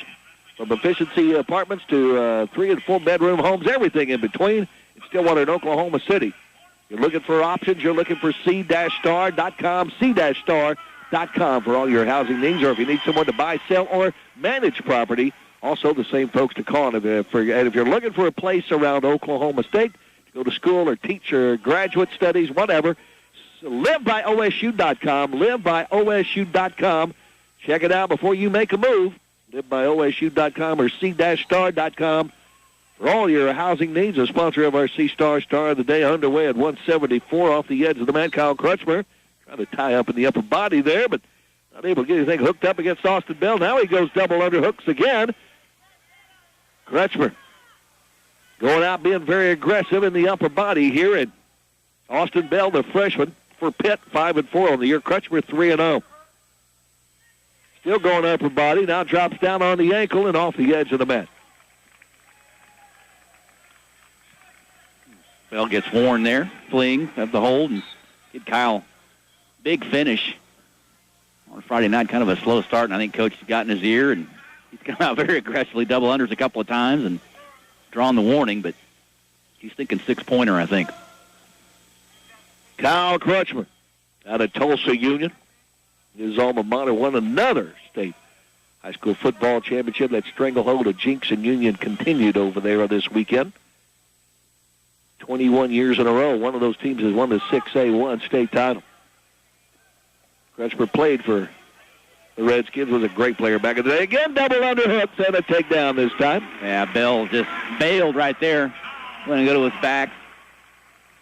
from efficiency apartments to 3 and 4 bedroom homes, everything in between. In Stillwater and Oklahoma City. You're looking for options. You're looking for c-star.com, c-star.com for all your housing needs, or if you need someone to buy, sell, or manage property. Also, the same folks to call. And if you're looking for a place around Oklahoma State to go to school or teach or graduate studies, whatever, livebyosu.com, livebyosu.com. Check it out before you make a move. Livebyosu.com or c-star.com for all your housing needs. A sponsor of our C-Star Star of the Day, underway at 174 off the edge of the man, Kyle Crutchmer. Trying to tie up in the upper body there, but not able to get anything hooked up against Austin Bell. Now he goes double underhooks again. Crutchmer going out being very aggressive in the upper body here. And Austin Bell, the freshman for Pitt, 5-4 on the year. Crutchmer 3-0. Still going upper body. Now drops down on the ankle and off the edge of the mat. Bell gets worn there, fleeing of the hold, and get Kyle. Big finish on Friday night, kind of a slow start, and I think Coach has gotten his ear, and he's come out very aggressively, double unders a couple of times, and drawn the warning, but he's thinking 6-pointer, I think. Kyle Crutchmer out of Tulsa Union. His alma mater won another state high school football championship. That stranglehold of Jinx and Union continued over there this weekend. 21 years in a row, one of those teams has won the 6A1 state title. Crutchmer played for the Redskins, was a great player back in the day. Again, double underhooks and a takedown this time. Yeah, Bell just bailed right there. Going to go to his back.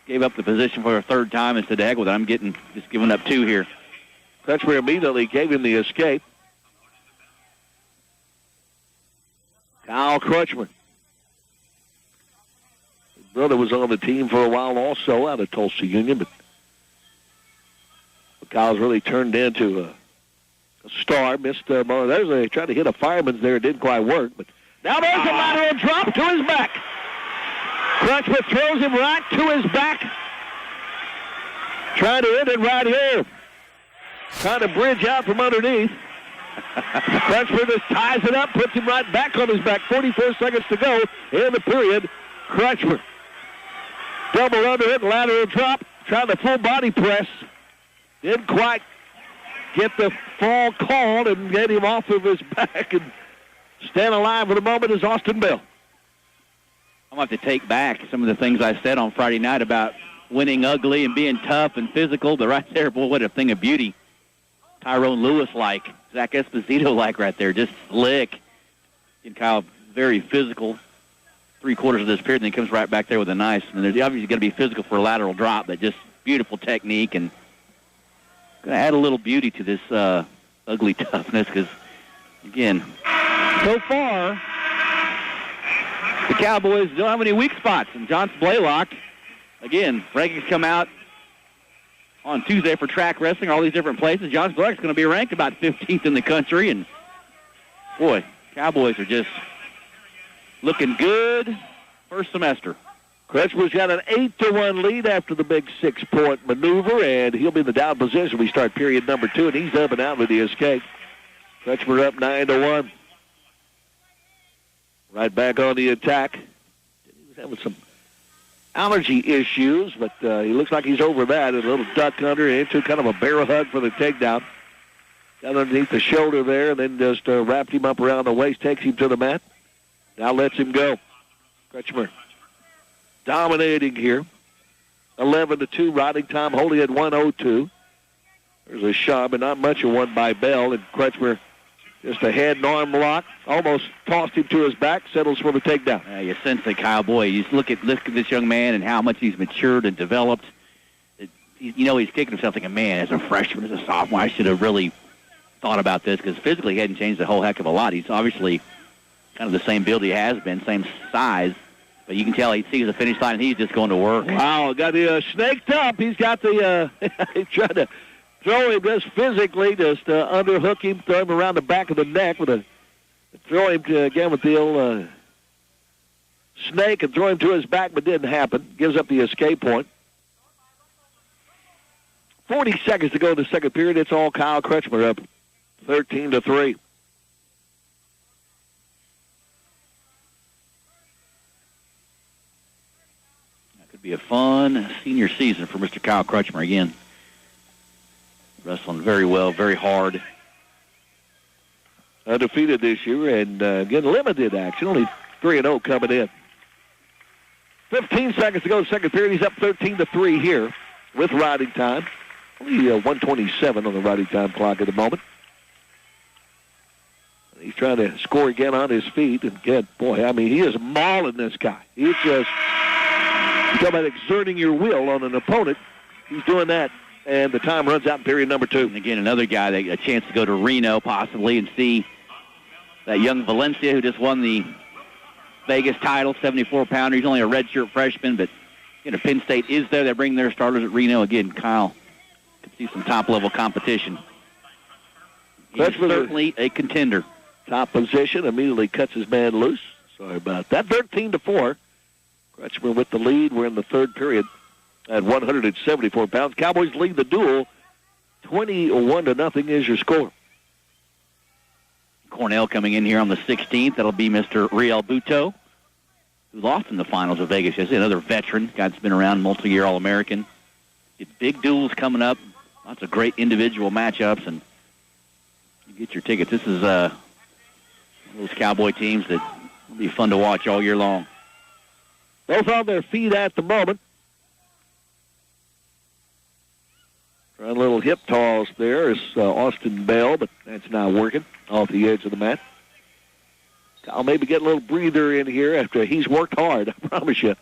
Gave up the position for a third time and said, heck with it, I'm just giving up 2 here. Crutchmer immediately gave him the escape. Kyle Crutchmer. His brother was on the team for a while also out of Tulsa Union, but Kyle's really turned into a star. Missed they tried to hit a fireman's there. It didn't quite work. But now there's a lateral drop to his back. Crutchmer throws him right to his back. Trying to end it right here. Trying to bridge out from underneath. Crutchmer just ties it up, puts him right back on his back. 44 seconds to go in the period. Crutchmer. Double underhit, lateral drop. Trying to full body press. Didn't quite get the fall called and get him off of his back. And stand alive for the moment is Austin Bell. I'm going to have to take back some of the things I said on Friday night about winning ugly and being tough and physical. But right there, boy, what a thing of beauty. Tyrone Lewis-like, Zach Esposito-like right there, just slick. And Kyle, very physical, 3/4 of this period, and he comes right back there with a nice. And there's obviously going to be physical for a lateral drop, but just beautiful technique and going to add a little beauty to this ugly toughness because, again, so far, the Cowboys don't have any weak spots. And Johnson Blaylock, again, rankings come out on Tuesday for track wrestling, all these different places. Johnson Blaylock's going to be ranked about 15th in the country. And, boy, Cowboys are just looking good first semester. Crutchmer's got an 8-1 lead after the big 6-point maneuver, and he'll be in the down position. We start period number 2, and he's up and out with the escape. Crutchmer up 9-1. Right back on the attack. He was having some allergy issues, but he looks like he's over that. A little duck under into kind of a barrel hug for the takedown. Got underneath the shoulder there, and then just wrapped him up around the waist, takes him to the mat. Now lets him go. Crutchmer dominating here. 11-2 riding time, holding at 1:02. There's a shot, but not much of one by Bell, and Crutchmer just a head and arm lock, almost tossed him to his back, settles for the takedown. You sense the Cowboy. You just look at this young man and how much he's matured and developed. He's kicking himself thinking, man, as a freshman, as a sophomore, I should have really thought about this because physically he hadn't changed a whole heck of a lot. He's obviously kind of the same build he has been, same size. But you can tell he sees the finish line and he's just going to work. Wow, got the snaked up. He's got the, he tried to throw him just physically, just underhook him, throw him around the back of the neck with throw him again with the old snake and throw him to his back, but didn't happen. Gives up the escape point. 40 seconds to go in the second period. It's all Kyle Kretschmer up 13-3. Be a fun senior season for Mr. Kyle Kretschmer again. Wrestling very well, very hard. Undefeated this year and getting limited action. Only 3-0 coming in. 15 seconds to go in the second period. He's up 13-3 here with riding time. Only 1:27 on the riding time clock at the moment. He's trying to score again on his feet. And again, boy, I mean, he is mauling this guy. He's just... You talk about exerting your will on an opponent. He's doing that, and the time runs out in period number 2. And again, another guy that a chance to go to Reno possibly and see that young Valencia who just won the Vegas title, 74-pounder. He's only a redshirt freshman, but Penn State is there. They bring their starters at Reno. Again, Kyle can see some top-level competition. He's certainly a contender. Top position, immediately cuts his man loose. Sorry about that. 13-4. Kretschmer with the lead. We're in the third period at 174 pounds. Cowboys lead the duel 21-0 is your score. Cornell coming in here on the 16th. That'll be Mr. Riel Buto, who lost in the finals of Vegas yesterday. Another veteran, guy that's been around, multi-year All-American. Big duels coming up. Lots of great individual matchups, and you get your tickets. This is one of those Cowboy teams that will be fun to watch all year long. Both on their feet at the moment. Trying a little hip toss there is Austin Bell, but that's not working off the edge of the mat. Kyle maybe get a little breather in here after he's worked hard, I promise you.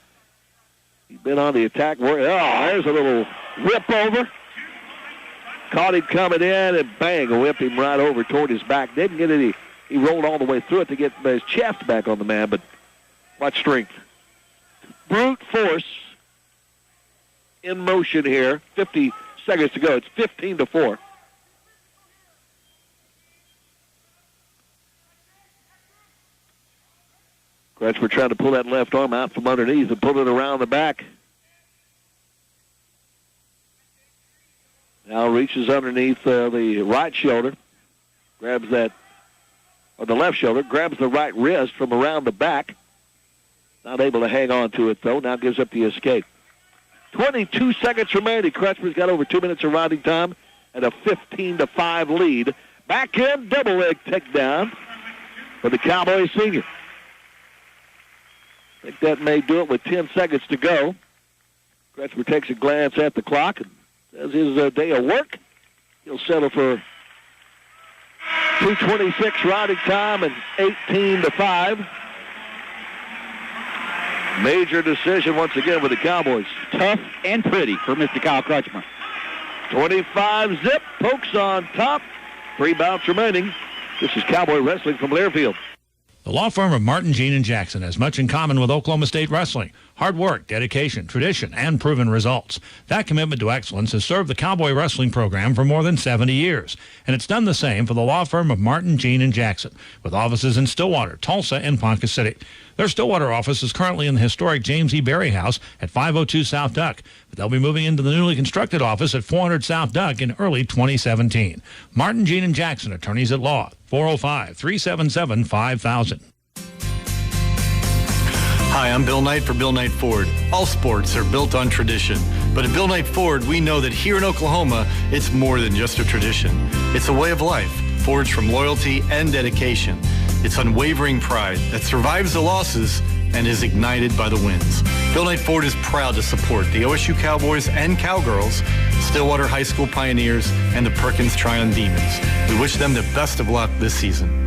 He's been on the attack. Oh, there's a little whip over. Caught him coming in and bang, whipped him right over toward his back. Didn't get it. He rolled all the way through it to get his chest back on the man, but what strength. Brute force in motion here. 50 seconds to go. It's 15-4. Kretschmer trying to pull that left arm out from underneath and pull it around the back. Now reaches underneath the right shoulder. Grabs that, or the left shoulder. Grabs the right wrist from around the back. Not able to hang on to it, though. Now gives up the escape. 22 seconds remaining. Kretschmer's got over 2 minutes of riding time and a 15-5 lead. Back in, double leg takedown for the Cowboy senior. I think that may do it with 10 seconds to go. Kretschmer takes a glance at the clock and says his day of work. He'll settle for 2:26 riding time and 18-5. Major decision once again with the Cowboys. Tough and pretty for Mr. Kyle Kretschmer. 25 zip, pokes on top. 3 bouts remaining. This is Cowboy Wrestling from Learfield. The law firm of Martin, Jean, and Jackson has much in common with Oklahoma State Wrestling. Hard work, dedication, tradition, and proven results. That commitment to excellence has served the Cowboy Wrestling program for more than 70 years. And it's done the same for the law firm of Martin, Jean, and Jackson, with offices in Stillwater, Tulsa, and Ponca City. Their Stillwater office is currently in the historic James E. Berry House at 502 South Duck, but they'll be moving into the newly constructed office at 400 South Duck in early 2017. Martin, Jean, and Jackson, attorneys at law, 405-377-5000. Hi, I'm Bill Knight for Bill Knight Ford. All sports are built on tradition, but at Bill Knight Ford, we know that here in Oklahoma, it's more than just a tradition. It's a way of life, forged from loyalty and dedication. It's unwavering pride that survives the losses and is ignited by the wins. Bill Knight Ford is proud to support the OSU Cowboys and Cowgirls, Stillwater High School Pioneers, and the Perkins Tryon Demons. We wish them the best of luck this season.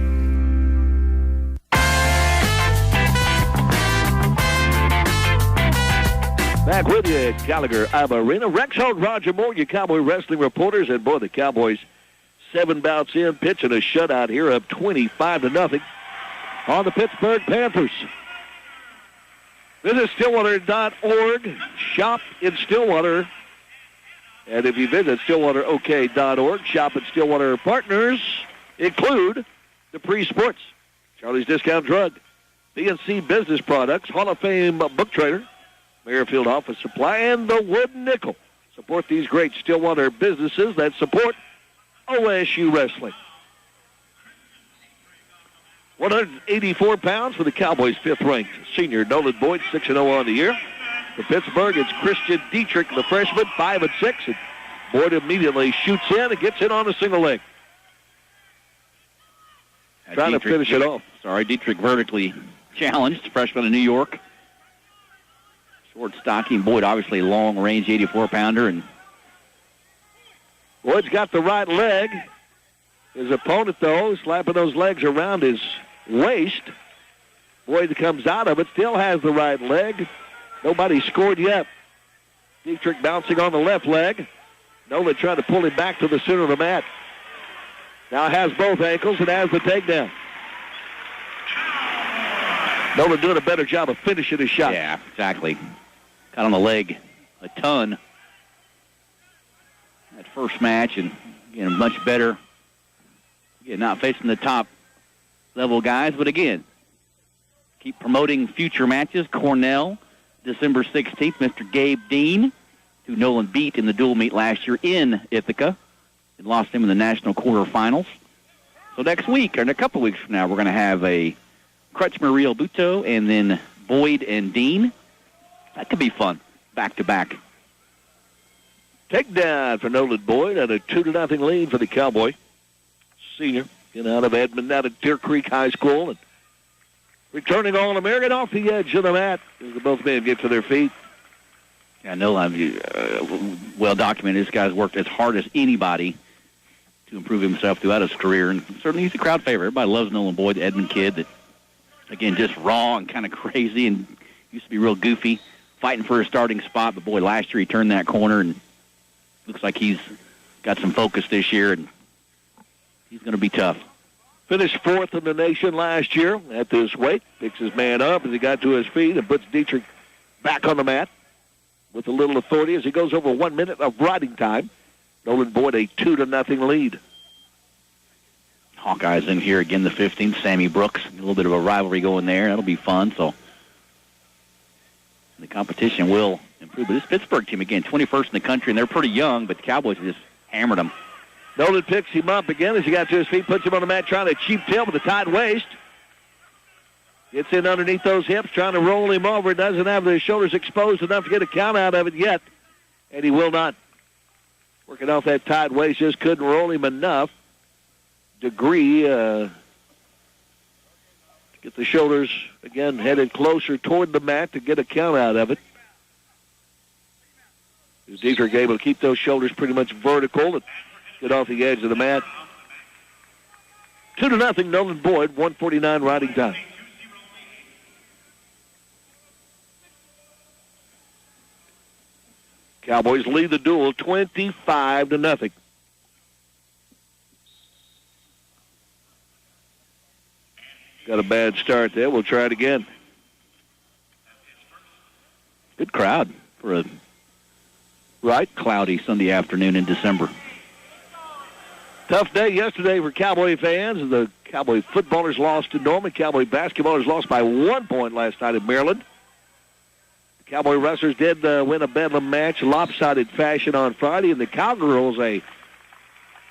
Back with you at Gallagher Arena. Rex Holt, Roger Moore, your Cowboy Wrestling reporters. And boy, the Cowboys 7 bouts in, pitching a shutout here, up 25-0 on the Pittsburgh Panthers. Visit Stillwater.org, shop in Stillwater. And if you visit StillwaterOK.org, shop at Stillwater Partners, include the Pre-Sports, Charlie's Discount Drug, BNC Business Products, Hall of Fame Book Trader, Merrifield Office Supply, and the Wood Nickel. Support these great Stillwater businesses that support OSU Wrestling. 184 pounds for the Cowboys' fifth-ranked senior Nolan Boyd, 6-0 on the year. For Pittsburgh, it's Christian Dietrich, the freshman, 5-6. And Boyd immediately shoots in and gets in on a single leg. Trying to finish it off. Dietrich vertically challenged, freshman in New York. Short, stocky, and Boyd obviously long-range 84-pounder. And Boyd's got the right leg. His opponent, though, slapping those legs around his waist. Boyd comes out of it, still has the right leg. Nobody scored yet. Dietrich bouncing on the left leg. Nolan trying to pull him back to the center of the mat. Now has both ankles and has the takedown. Nolan doing a better job of finishing his shot. Yeah, exactly. Got on the leg a ton that first match, and again, much better. Again, not facing the top level guys, but again, keep promoting future matches. Cornell, December 16th, Mr. Gabe Dean, who Nolan beat in the dual meet last year in Ithaca, and lost him in the national quarterfinals. So next week, or in a couple weeks from now, we're going to have a Crutchmer Real Buto, and then Boyd and Dean. That could be fun, back-to-back. Takedown for Nolan Boyd and a 2-0 lead for the Cowboy. Senior, out of Edmond, out of Deer Creek High School, and returning All-American off the edge of the mat as the both men get to their feet. Yeah, Nolan, well documented. This guy's worked as hard as anybody to improve himself throughout his career, and certainly he's a crowd favorite. Everybody loves Nolan Boyd, the Edmond kid that, again, just raw and kind of crazy and used to be real goofy, fighting for a starting spot. But, boy, last year he turned that corner, and looks like he's got some focus this year, and he's going to be tough. Finished fourth in the nation last year at this weight. Picks his man up as he got to his feet and puts Dietrich back on the mat with a little authority as he goes over 1 minute of riding time. Nolan Boyd a 2-0 lead. Hawkeyes in here again, the 15th. Sammy Brooks, a little bit of a rivalry going there. That'll be fun. So the competition will improve. But this Pittsburgh team, again, 21st in the country, and they're pretty young, but the Cowboys just hammered them. Nolan picks him up again as he got to his feet, puts him on the mat, trying to cheap tail with a tight waist. Gets in underneath those hips, trying to roll him over. Doesn't have the shoulders exposed enough to get a count out of it yet, and he will not. Working off that tight waist, just couldn't roll him enough. Degree to get the shoulders, again, headed closer toward the mat to get a count out of it. Dietrich able to keep those shoulders pretty much vertical and get off the edge of the mat. 2-0, Nolan Boyd, 1:49 riding time. Cowboys lead the duel 25-0. Got a bad start there. We'll try it again. Good crowd for a cloudy Sunday afternoon in December. Tough day yesterday for Cowboy fans. The Cowboy footballers lost to Norman. Cowboy basketballers lost by 1 point last night in Maryland. The Cowboy wrestlers did win a Bedlam match, lopsided fashion on Friday, and the Cowgirls a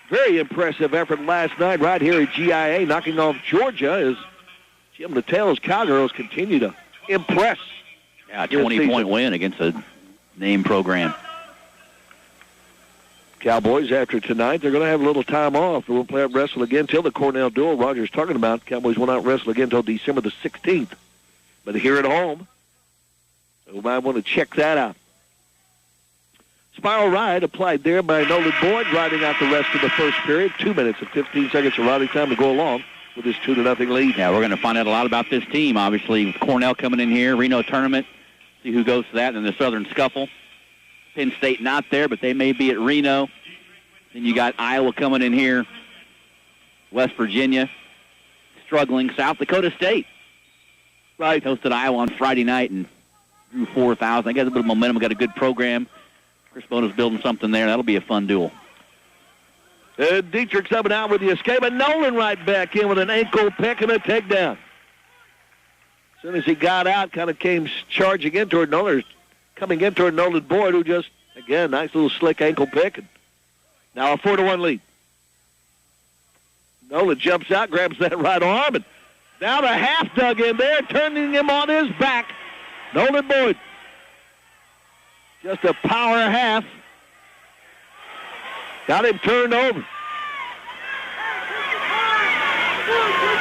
very impressive effort last night right here at GIA, knocking off Georgia as Jim Littell's Cowgirls continue to impress. Yeah, a 20-point win against a name program. Cowboys, after tonight, they're going to have a little time off. They won't play out wrestle again till the Cornell duel Roger's talking about. Cowboys will not wrestle again until December the 16th. But here at home, we might want to check that out. Spiral ride applied there by Nolan Boyd, riding out the rest of the first period. 2 minutes and 15 seconds of riding time to go along with his 2-0 lead. Yeah, we're going to find out a lot about this team, obviously. With Cornell coming in here, Reno tournament, see who goes to that, and the Southern Scuffle. Penn State not there, but they may be at Reno. Then you got Iowa coming in here West Virginia struggling. South Dakota State hosted Iowa on Friday night and drew 4,000. I got a bit of momentum. Got a good program. Chris Bono's building something there. That'll be a fun duel. Dietrich coming out with the escape, and Nolan right back in with an ankle pick and a takedown. As soon as he got out, kind of came charging in toward Nolan, coming in toward Nolan Boyd, who just, again, nice little slick ankle pick. And now a 4-1 lead. Nolan jumps out, grabs that right arm, and now the half dug in there, turning him on his back. Nolan Boyd. Just a power half. Got him turned over.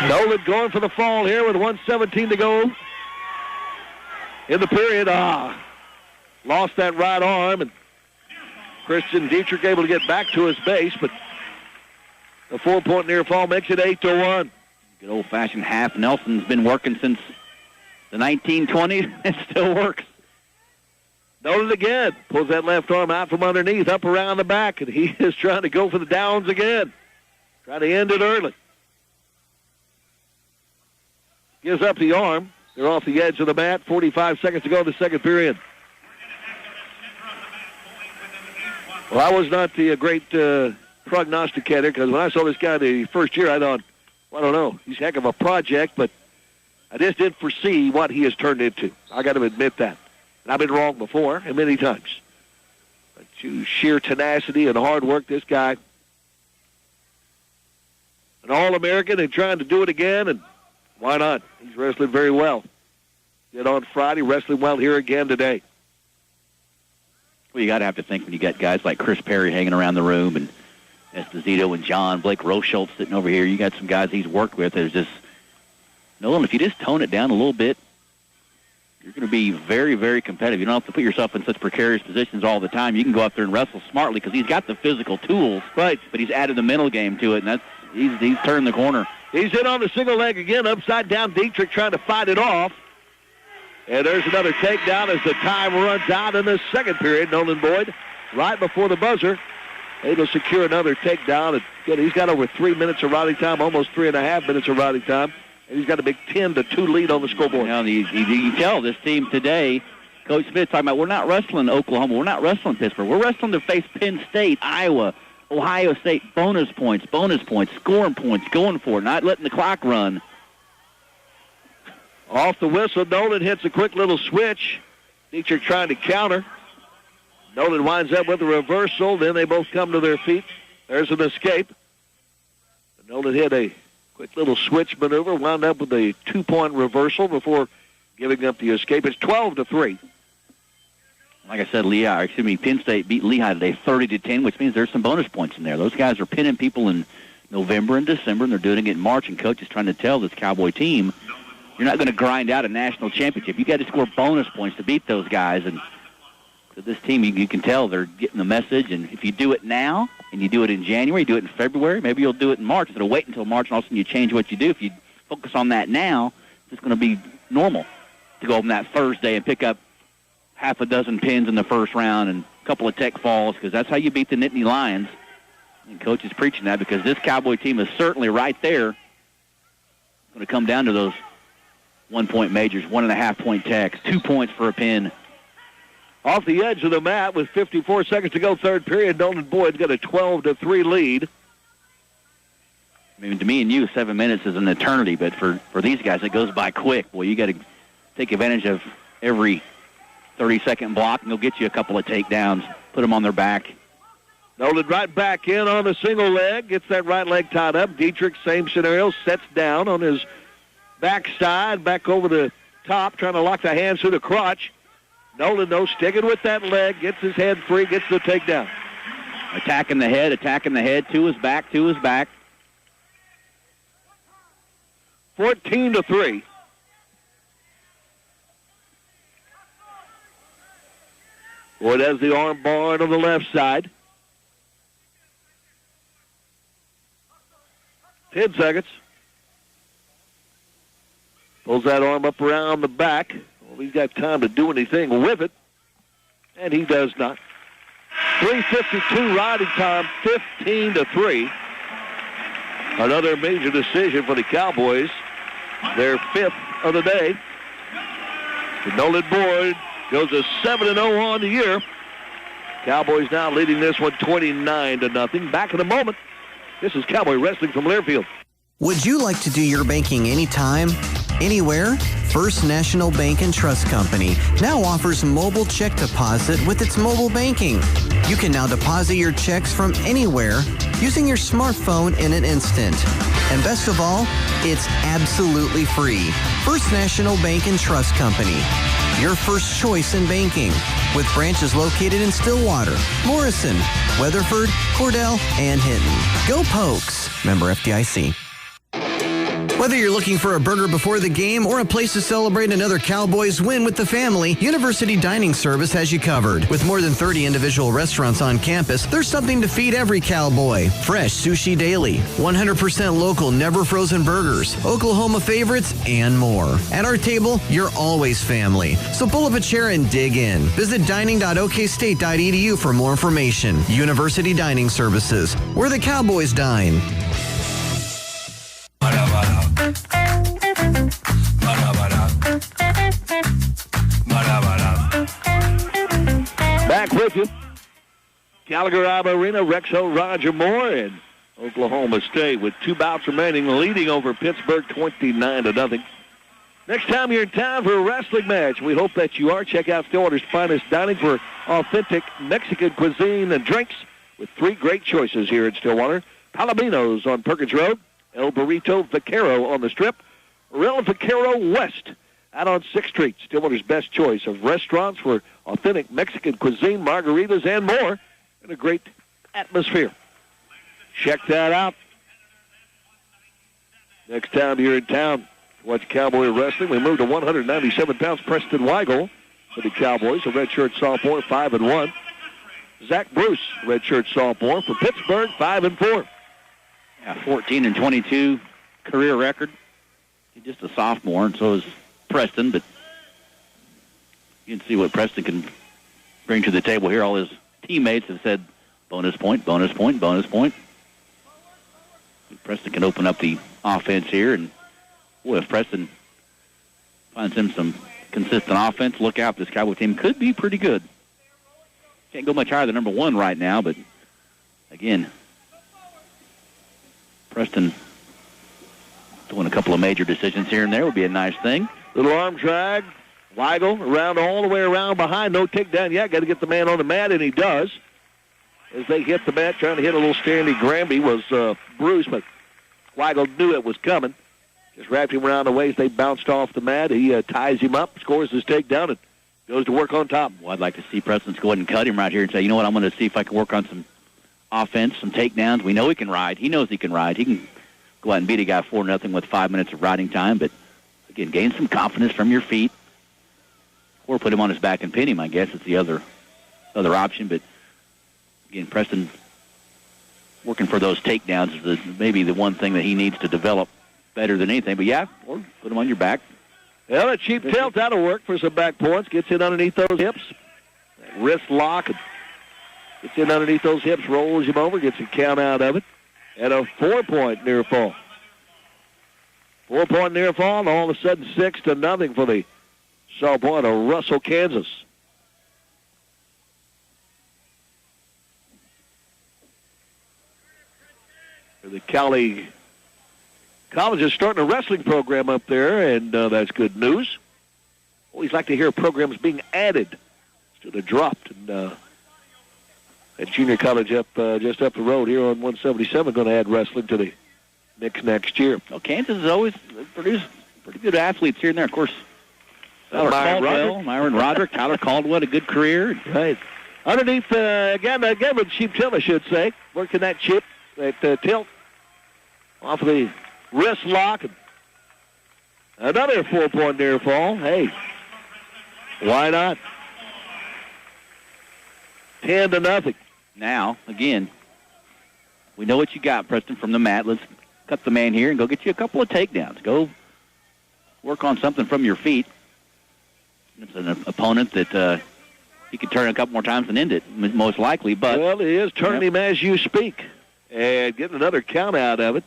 Nolan going for the fall here with 1:17 to go in the period. Lost that right arm, and Christian Dietrich able to get back to his base, but the 4-point near fall makes it 8-1. Good old-fashioned half. Nelson's been working since the 1920s. It still works. Nolan again. Pulls that left arm out from underneath, up around the back, and he is trying to go for the downs again. Trying to end it early. Gives up the arm. They're off the edge of the mat. 45 seconds to go in the second period. Well, I was not the great prognosticator, because when I saw this guy the first year, I thought, well, I don't know, he's a heck of a project, but I just didn't foresee what he has turned into. I got to admit that. And I've been wrong before, and many times. But to sheer tenacity and hard work, this guy, an All-American, and trying to do it again, and why not? He's wrestling very well. Did on Friday, wrestling well here again today. Well, you got to have to think when you got guys like Chris Perry hanging around the room, and Esposito and John, Blake Rochelt sitting over here. You got some guys he's worked with. There's just, Nolan, if you just tone it down a little bit, you're going to be very, very competitive. You don't have to put yourself in such precarious positions all the time. You can go out there and wrestle smartly because he's got the physical tools, right? But he's added the mental game to it, and he's turned the corner. He's in on the single leg again, upside down. Dietrich trying to fight it off. And there's another takedown as the time runs out in the second period. Nolan Boyd, right before the buzzer, able to secure another takedown. And he's got over 3 minutes of riding time, almost 3.5 minutes of riding time. And he's got a big 10-2 lead on the scoreboard. Now, you can tell this team today, Coach Smith talking about, we're not wrestling Oklahoma. We're not wrestling Pittsburgh. We're wrestling to face Penn State, Iowa, Ohio State. Bonus points, scoring points, going for it, not letting the clock run. Off the whistle, Nolan hits a quick little switch. Dietrich trying to counter. Nolan winds up with a reversal. Then they both come to their feet. There's an escape. Nolan hit a quick little switch maneuver, wound up with a 2-point reversal before giving up the escape. It's 12-3. Like I said, Penn State beat Lehigh today 30-10, which means there's some bonus points in there. Those guys are pinning people in November and December, and they're doing it in March. And Coach is trying to tell this Cowboy team, you're not going to grind out a national championship. You got to score bonus points to beat those guys. And so this team, you can tell they're getting the message. And if you do it now, and you do it in January, you do it in February, maybe you'll do it in March. Instead of wait until March and all of a sudden you change what you do. If you focus on that now, it's going to be normal to go on that Thursday and pick up half a dozen pins in the first round and a couple of tech falls, because that's how you beat the Nittany Lions. And Coach is preaching that because this Cowboy team is certainly right there. It's going to come down to those 1-point majors, 1.5-point techs, 2 points for a pin. Off the edge of the mat with 54 seconds to go, third period, Nolan Boyd's got a 12-3 lead. I mean, to me and you, 7 minutes is an eternity, but for these guys, it goes by quick. Well, you got to take advantage of every 30-second block, and they'll get you a couple of takedowns, put them on their back. Nolan right back in on the single leg, gets that right leg tied up. Dietrich, same scenario, sets down on his backside, back over the top, trying to lock the hands through the crotch. Nolan, though, sticking with that leg, gets his head free, gets the takedown. Attacking the head, to his back. 14-3. Boyd has the arm bar on the left side. 10 seconds. Pulls that arm up around the back. Well, he's got time to do anything with it, and he does not. 3:52 riding time, 15-3. Another major decision for the Cowboys. Their 5th of the day. The Nolan Board goes a 7-0 on the year. Cowboys now leading this one 29-0. Back in a moment. This is Cowboy Wrestling from Learfield. Would you like to do your banking anytime, anywhere? First National Bank and Trust Company now offers mobile check deposit with its mobile banking. You can now deposit your checks from anywhere using your smartphone in an instant. And best of all, it's absolutely free. First National Bank and Trust Company, your first choice in banking, with branches located in Stillwater, Morrison, Weatherford, Cordell, and Hinton. Go Pokes! Member FDIC. Whether you're looking for a burger before the game or a place to celebrate another Cowboys win with the family, University Dining Service has you covered. With more than 30 individual restaurants on campus, there's something to feed every Cowboy. Fresh sushi daily, 100% local, never frozen burgers, Oklahoma favorites, and more. At our table, you're always family. So pull up a chair and dig in. Visit dining.okstate.edu for more information. University Dining Services, where the Cowboys dine. Back with you. Gallagher Iba Arena, Rexo, Roger Moore, and Oklahoma State with 2 bouts remaining, leading over Pittsburgh 29-0. Next time you're in town for a wrestling match, we hope that you are. Check out Stillwater's finest dining for authentic Mexican cuisine and drinks with 3 great choices here in Stillwater. Palomino's on Perkins Road, El Burrito Vaquero on the Strip, or El Vaquero West out on 6th Street. Stillwater's best choice of restaurants for authentic Mexican cuisine, margaritas, and more, and a great atmosphere. Check that out. Next time you're in town, watch Cowboy Wrestling. We moved to 197 pounds. Preston Weigel for the Cowboys, a redshirt sophomore, 5-1. Zach Bruce, redshirt sophomore for Pittsburgh, 5-4. Yeah, 14-22 career record. He's just a sophomore, and so is Preston, but you can see what Preston can bring to the table here. All his teammates have said bonus point, bonus point, bonus point. Preston can open up the offense here, and boy, if Preston finds him some consistent offense, look out. This Cowboy team could be pretty good. Can't go much higher than number 1 right now, but again, Preston doing a couple of major decisions here and there would be a nice thing. Little arm drag. Weigel around all the way around behind. No takedown yet. Got to get the man on the mat, and he does. As they hit the mat, trying to hit a little Stanley Granby was Bruce, but Weigel knew it was coming. Just wrapped him around the waist. They bounced off the mat. He ties him up, scores his takedown, and goes to work on top. Well, I'd like to see Preston go ahead and cut him right here and say, you know what, I'm going to see if I can work on some offense, some takedowns. We know he can ride. He knows he can ride. He can go out and beat a guy 4-0 with 5 minutes of riding time, but again, gain some confidence from your feet, or put him on his back and pin him. I guess it's the other option. But again, Preston working for those takedowns is maybe the one thing that he needs to develop better than anything. But yeah, or put him on your back. Well, a cheap tilt, that'll work for some back points. Gets in underneath those hips. That wrist lock. Gets in underneath those hips, rolls him over, gets a count out of it. And a 4-point near fall. 4-point near fall, and all of a sudden 6-0 for the sophomore of Russell, Kansas. The Cali College is starting a wrestling program up there, and that's good news. Always like to hear programs being added instead of dropped. And at junior college up just up the road here on 177, going to add wrestling to the mix next year. Well, Kansas has always produced pretty good athletes here and there. Of course, Myron Roderick, Tyler Caldwell, a good career. Right. Underneath, again with cheap tilt, I should say. Working that chip, that tilt off of the wrist lock. Another 4-point near fall. Hey, why not? 10-0. Now, again, we know what you got, Preston, from the mat. Let's cut the man here and go get you a couple of takedowns. Go work on something from your feet. It's an opponent that he could turn a couple more times and end it, most likely. But well, he is turning him as you speak and getting another count out of it.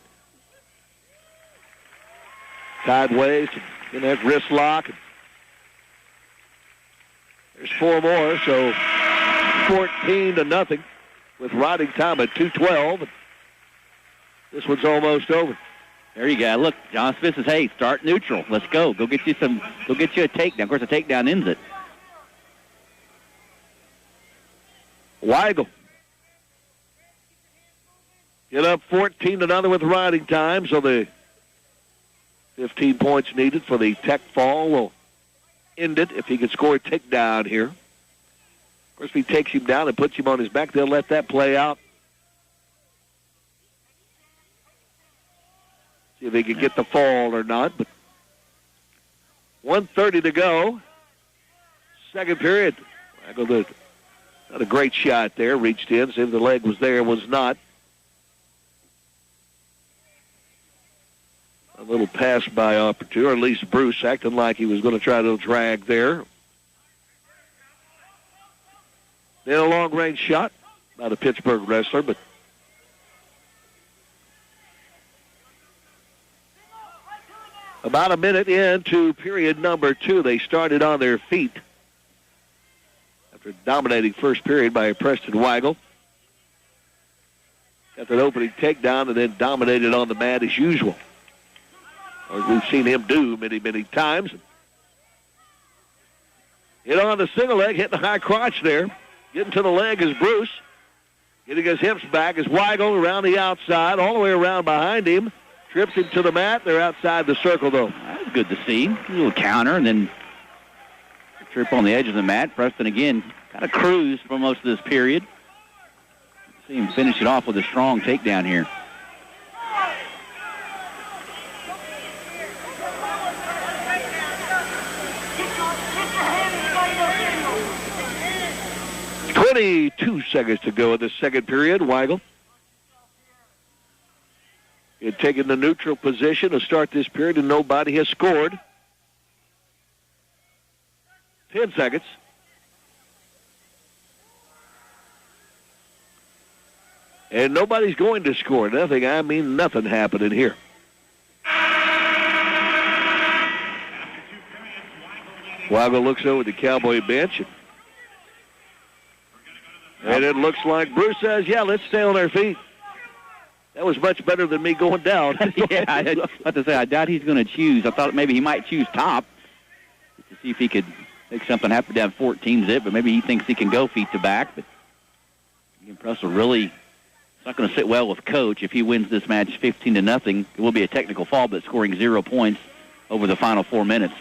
Sideways in that wrist lock. There's 4 more, so 14-0 with riding time at 2:12. This one's almost over. There you go. Look, John Smith says, hey, start neutral. Let's go. Go get you a takedown. Of course, the takedown ends it. Weigel. Get up 14-0 with riding time, so the 15 points needed for the tech fall will end it if he can score a takedown here. Of course, if he takes him down and puts him on his back, they'll let that play out. See if he can get the fall or not. But 1:30 to go. Second period. Not a great shot there. Reached in, see if the leg was there. Was not. A little pass-by opportunity, or at least Bruce acting like he was going to try to drag there. Then a long-range shot by the Pittsburgh wrestler, but about a minute into period number 2, they started on their feet after dominating first period by Preston Weigel. Got that opening takedown and then dominated on the mat as usual, as we've seen him do many, many times. Hit on the single leg, hitting the high crotch there. Getting to the leg is Bruce. Getting his hips back is Weigel around the outside, all the way around behind him. Trips him to the mat. They're outside the circle, though. That was good to see. A little counter, and then trip on the edge of the mat. Preston, again, kind of cruised for most of this period. See him finish it off with a strong takedown here. .22 seconds to go in the second period. Weigel had taken the neutral position to start this period, and nobody has scored. 10 seconds. And nobody's going to score. Nothing, I mean nothing happening here. Weigel looks over the Cowboy bench. And it looks like Bruce says, yeah, let's stay on our feet. That was much better than me going down. Yeah, I was about to say, I doubt he's going to choose. I thought maybe he might choose top to see if he could make something happen down 14-zip, but maybe he thinks he can go feet to back. But Russell really, it's not going to sit well with Coach. If he wins this match 15-0, it will be a technical fall, but scoring 0 points over the final 4 minutes.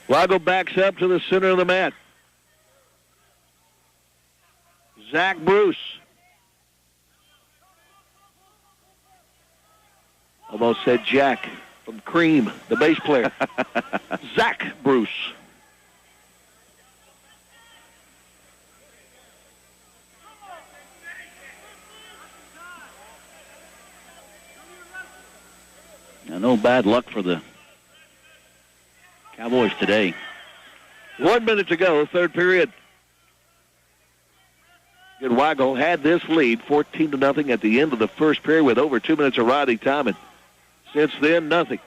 Weigel backs up to the center of the mat. Zach Bruce. Almost said Jack from Cream, the bass player. Zach Bruce. Now, no bad luck for the Cowboys today. 1 minute to go, third period. Good. Weigel had this lead, 14-0 at the end of the first period with over 2 minutes of riding time, and since then, nothing.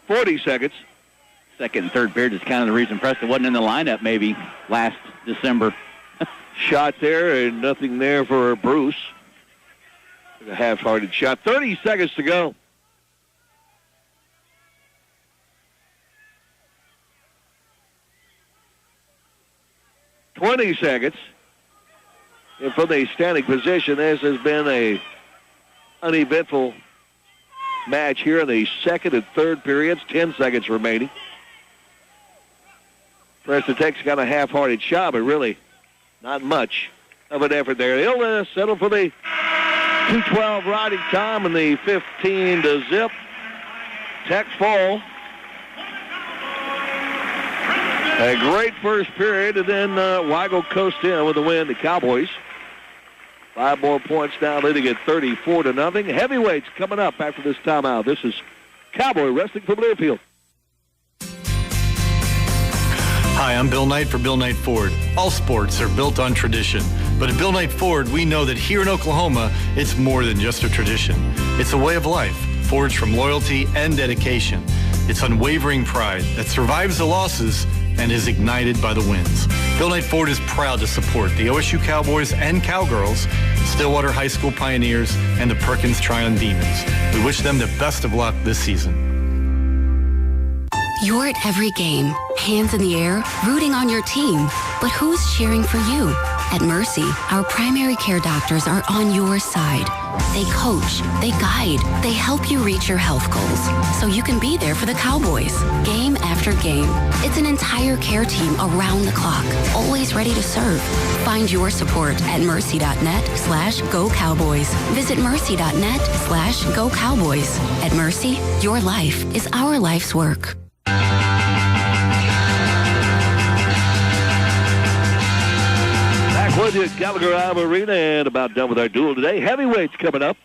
.40 seconds. Second and third period is kind of the reason Preston wasn't in the lineup maybe last December. Shot there, and nothing there for Bruce. A half-hearted shot. 30 seconds to go. .20 seconds. And from the standing position, this has been a uneventful match here in the second and third periods. 10 seconds remaining. Preston takes kind of half-hearted shot, but really not much of an effort there. They'll settle for the 2:12 riding time and the 15-0 Tech fall. A great first period, and then Weigel coast in with the win. The Cowboys 5 more points now, leading at 34-0. Heavyweights coming up after this timeout. This is Cowboy Wrestling from Learfield. Hi, I'm Bill Knight for Bill Knight Ford. All sports are built on tradition. But at Bill Knight Ford, we know that here in Oklahoma, it's more than just a tradition. It's a way of life, forged from loyalty and dedication. It's unwavering pride that survives the losses and is ignited by the wins. Bill Knight Ford is proud to support the OSU Cowboys and Cowgirls, Stillwater High School Pioneers, and the Perkins Tryon Demons. We wish them the best of luck this season. You're at every game, hands in the air, rooting on your team. But who's cheering for you? At Mercy, our primary care doctors are on your side. They coach, they guide, they help you reach your health goals so you can be there for the Cowboys, game after game. It's an entire care team around the clock, always ready to serve. Find your support at mercy.net/Go Cowboys. Visit mercy.net/Go Cowboys. At Mercy, your life is our life's work. Back with you at Gallagher Iowa Arena and about done with our duel today. Heavyweights coming up.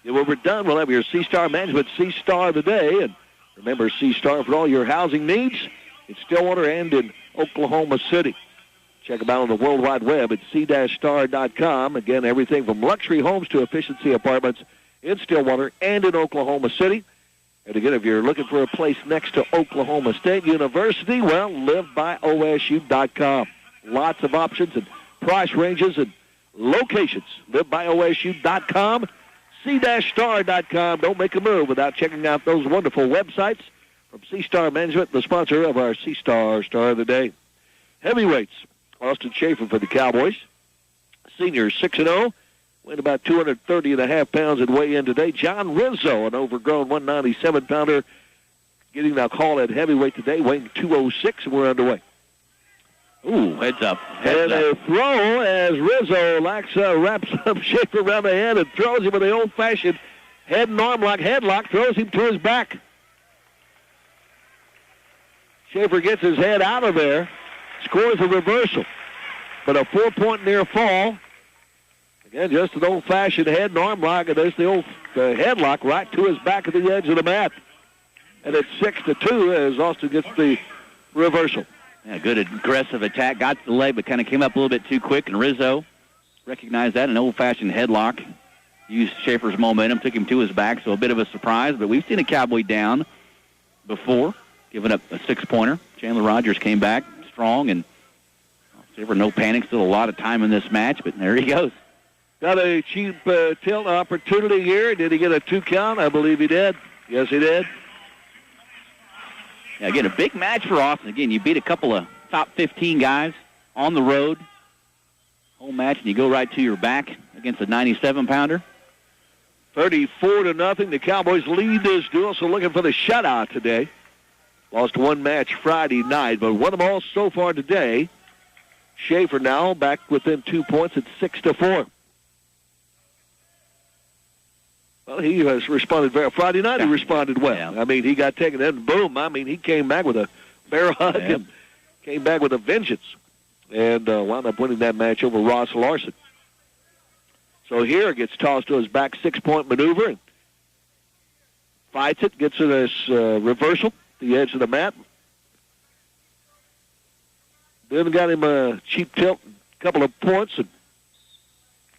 And when we're done, we'll have your C-Star Management C-Star of the day. And remember, C-Star for all your housing needs in Stillwater and in Oklahoma City. Check them out on the World Wide Web at c-star.com. Again, everything from luxury homes to efficiency apartments in Stillwater and in Oklahoma City. And again, if you're looking for a place next to Oklahoma State University, well, livebyosu.com. Lots of options and price ranges and locations. Livebyosu.com, c-star.com. Don't make a move without checking out those wonderful websites from C-Star Management, the sponsor of our C-Star Star of the Day. Heavyweights, Austin Schaefer for the Cowboys. Seniors 6-0. Weighed about 230.5 pounds and weigh in today. John Rizzo, an overgrown 197-pounder, getting the call at heavyweight today, weighing 206, and we're underway. Ooh, heads up. And a throw as Rizzo wraps up Schaefer around the head and throws him with the old-fashioned head and arm lock, headlock, throws him to his back. Schaefer gets his head out of there, scores a reversal, but a 4-point near fall. Again, just an old-fashioned head and arm lock, and there's the old headlock right to his back at the edge of the mat. And it's 6-2 as Austin gets the reversal. Yeah, good aggressive attack. Got to the leg, but kind of came up a little bit too quick, and Rizzo recognized that, an old-fashioned headlock. Used Schaefer's momentum, took him to his back, so a bit of a surprise. But we've seen a Cowboy down before, giving up a 6-pointer. Chandler Rogers came back strong, and Schaefer, no panic, still a lot of time in this match, but there he goes. Got a cheap tilt opportunity here. Did he get a 2 count? I believe he did. Yes, he did. Yeah, again, a big match for Austin. Again, you beat a couple of top 15 guys on the road. Whole match, and you go right to your back against a 97-pounder. 34-0. The Cowboys lead this duel, so looking for the shutout today. Lost one match Friday night, but won them all so far today. Schaefer now back within 2 points at 6-4. Well, he has responded very. Friday night he responded well. Yeah. I mean, he got taken in, boom. I mean, he came back with a bear hug and came back with a vengeance, and wound up winning that match over Ross Larson. So here gets tossed to his back, 6-point maneuver, and fights it, gets to this reversal, the edge of the mat. Then got him a cheap tilt, a couple of points, and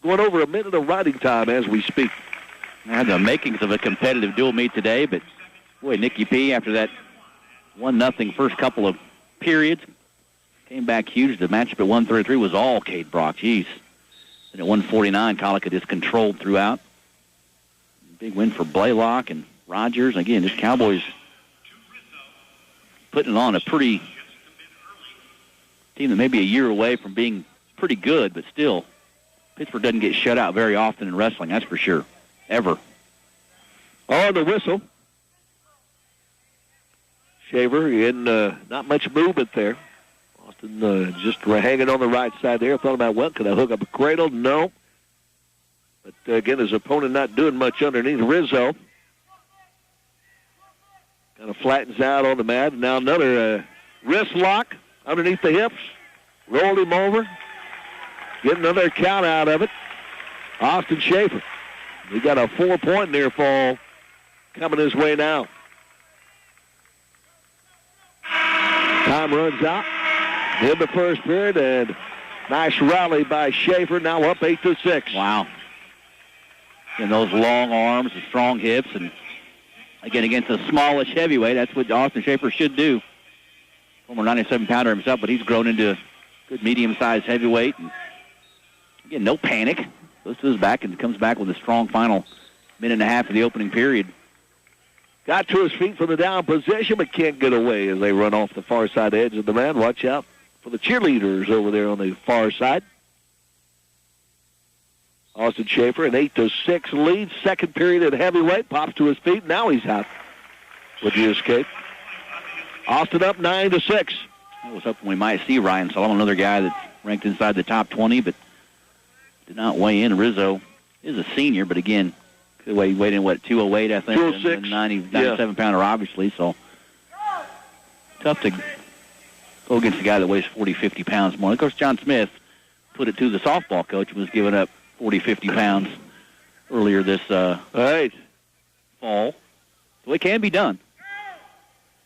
going over a minute of riding time as we speak. Had the makings of a competitive dual meet today, but boy, Nicky P, after that 1-0 first couple of periods, came back huge. The matchup at 133 was all Cade Brock. Jeez. And at 149, Collica just controlled throughout. Big win for Blaylock and Rogers. Again, this Cowboys putting on a pretty team that may be a year away from being pretty good, but still, Pittsburgh doesn't get shut out very often in wrestling, that's for sure. Ever. On the whistle. Shaver in not much movement there. Austin just hanging on the right side there. Thought about, well, could I hook up a cradle? No. But again, his opponent not doing much underneath. Rizzo kind of flattens out on the mat. Now another wrist lock underneath the hips. Rolled him over. Get another count out of it. Austin Schaefer. He got a 4-point near fall coming his way now. Time runs out in the first period, and nice rally by Schaefer. Now up 8-6. Wow. And those long arms and strong hips, and again against a smallish heavyweight, that's what Austin Schaefer should do. Former 97-pounder himself, but he's grown into a good medium-sized heavyweight. And again, no panic. Goes to his back and comes back with a strong final minute and a half of the opening period. Got to his feet from the down position, but can't get away as they run off the far side edge of the mat. Watch out for the cheerleaders over there on the far side. Austin Schaefer, an 8-6 lead. Second period at heavyweight. Pops to his feet. Now he's out with the escape. Austin up 9-6. I was hoping we might see Ryan Solomon, another guy that's ranked inside the top 20, but did not weigh in. Rizzo is a senior, but again, could weigh in, 208, I think. 206. 97-pounder, obviously, so tough to go against a guy that weighs 40, 50 pounds more. Of course, John Smith put it to the softball coach and was giving up 40, 50 pounds earlier this fall. So it can be done.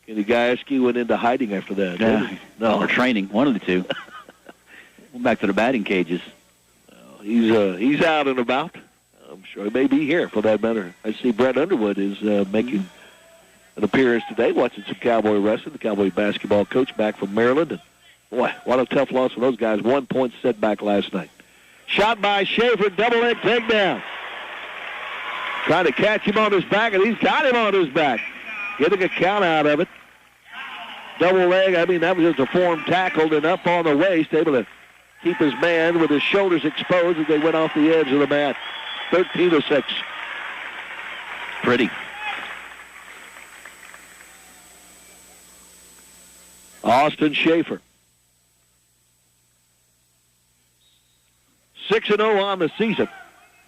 And the Gajewski went into hiding after that. No, or training, one of the two. We're back to the batting cages. He's out and about. I'm sure he may be here for that matter. I see Brett Underwood is making an appearance today, watching some Cowboy wrestling. The Cowboy basketball coach back from Maryland. And boy, what a tough loss for those guys. 1 point setback last night. Shot by Schaefer, double leg takedown. Trying to catch him on his back, and he's got him on his back. Getting a count out of it. Double leg, that was just a form tackled and up on the waist, able to keep his man with his shoulders exposed as they went off the edge of the mat. 13-6. Pretty. Austin Schaefer. 6-0 on the season.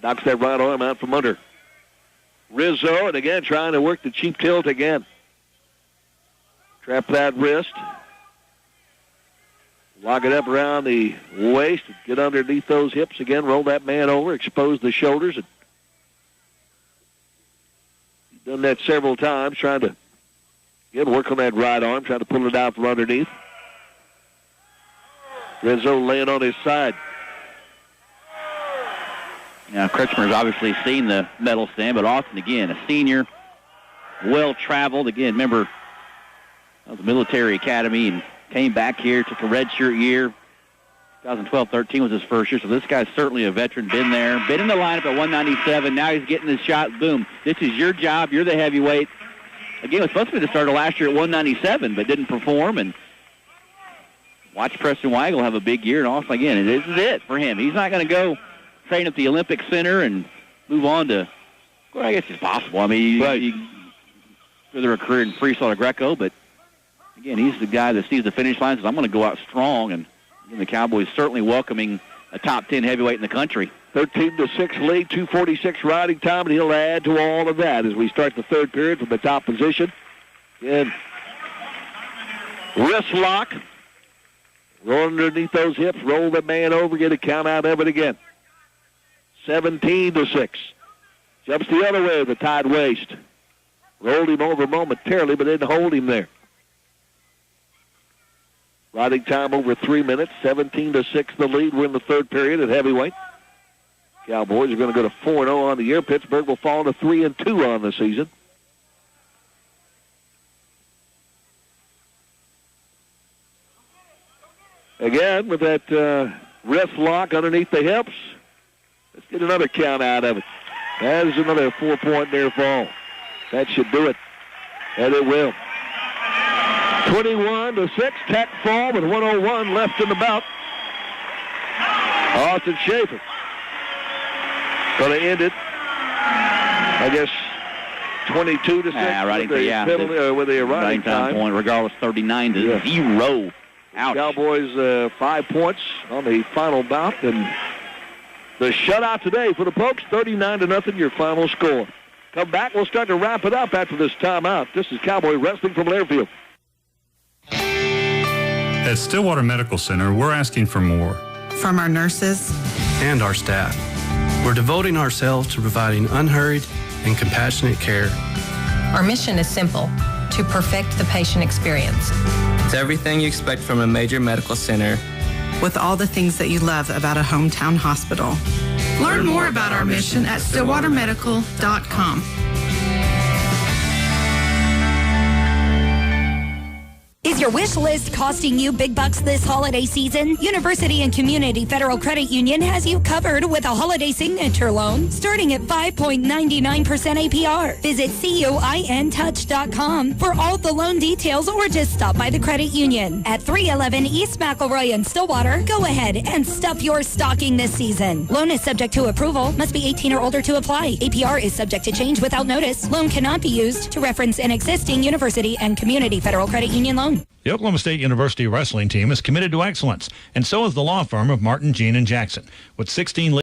Knocks that right arm out from under Rizzo, and again trying to work the cheap tilt again. Trap that wrist. Lock it up around the waist. Get underneath those hips again. Roll that man over. Expose the shoulders. And he's done that several times, trying to work on that right arm, trying to pull it out from underneath. Rizzo laying on his side. Now, Kretschmer's obviously seen the medal stand, but Austin, again, a senior, well-traveled. Again, member of the military academy and came back here, took a redshirt year. 2012-13 was his first year, so this guy's certainly a veteran, been there, been in the lineup at 197. Now he's getting his shot. Boom. This is your job. You're the heavyweight. Again, it was supposed to be the starter last year at 197, but didn't perform. And watch Preston Weigel have a big year. And Austin, again, this is it for him. He's not going to go train at the Olympic Center and move on to, well, I guess it's possible. I mean, whether a career in freestyle or Greco, but again, he's the guy that sees the finish line and says, I'm going to go out strong. And again, the Cowboys certainly welcoming a top 10 heavyweight in the country. 13-6 lead, 2:46 riding time, and he'll add to all of that as we start the third period from the top position. And wrist lock. Roll underneath those hips, roll the man over, get a count out of it again. 17-6. Jumps the other way with the tied waist. Rolled him over momentarily, but didn't hold him there. Riding time over 3 minutes, 17-6 the lead. We're in the third period at heavyweight. Cowboys are going to go to 4-0 on the year. Pittsburgh will fall to 3-2 on the season. Again, with that wrist lock underneath the hips. Let's get another count out of it. That is another 4-point near fall. That should do it. And it will. 21-6, Tech fall with 1:01 left in the bout. Austin Schaefer going to end it, I guess, 22-6 with the riding time point, regardless, 39-0. Ouch. Cowboys 5 points on the final bout, and the shutout today for the Pokes, 39-0, your final score. Come back, we'll start to wrap it up after this timeout. This is Cowboy Wrestling from Learfield. At Stillwater Medical Center, we're asking for more. From our nurses and our staff. We're devoting ourselves to providing unhurried and compassionate care. Our mission is simple, to to perfect the patient experience. It's everything you expect from a major medical center, with all the things that you love about a hometown hospital. Learn more about our mission at stillwatermedical.com. Is your wish list costing you big bucks this holiday season? University and Community Federal Credit Union has you covered with a holiday signature loan starting at 5.99% APR. Visit CUINTouch.com for all the loan details or just stop by the credit union. At 311 East McElroy in Stillwater, go ahead and stuff your stocking this season. Loan is subject to approval. Must be 18 or older to apply. APR is subject to change without notice. Loan cannot be used to reference an existing University and Community Federal Credit Union loan. The Oklahoma State University wrestling team is committed to excellence, and so is the law firm of Martin, Jean, and Jackson. With 16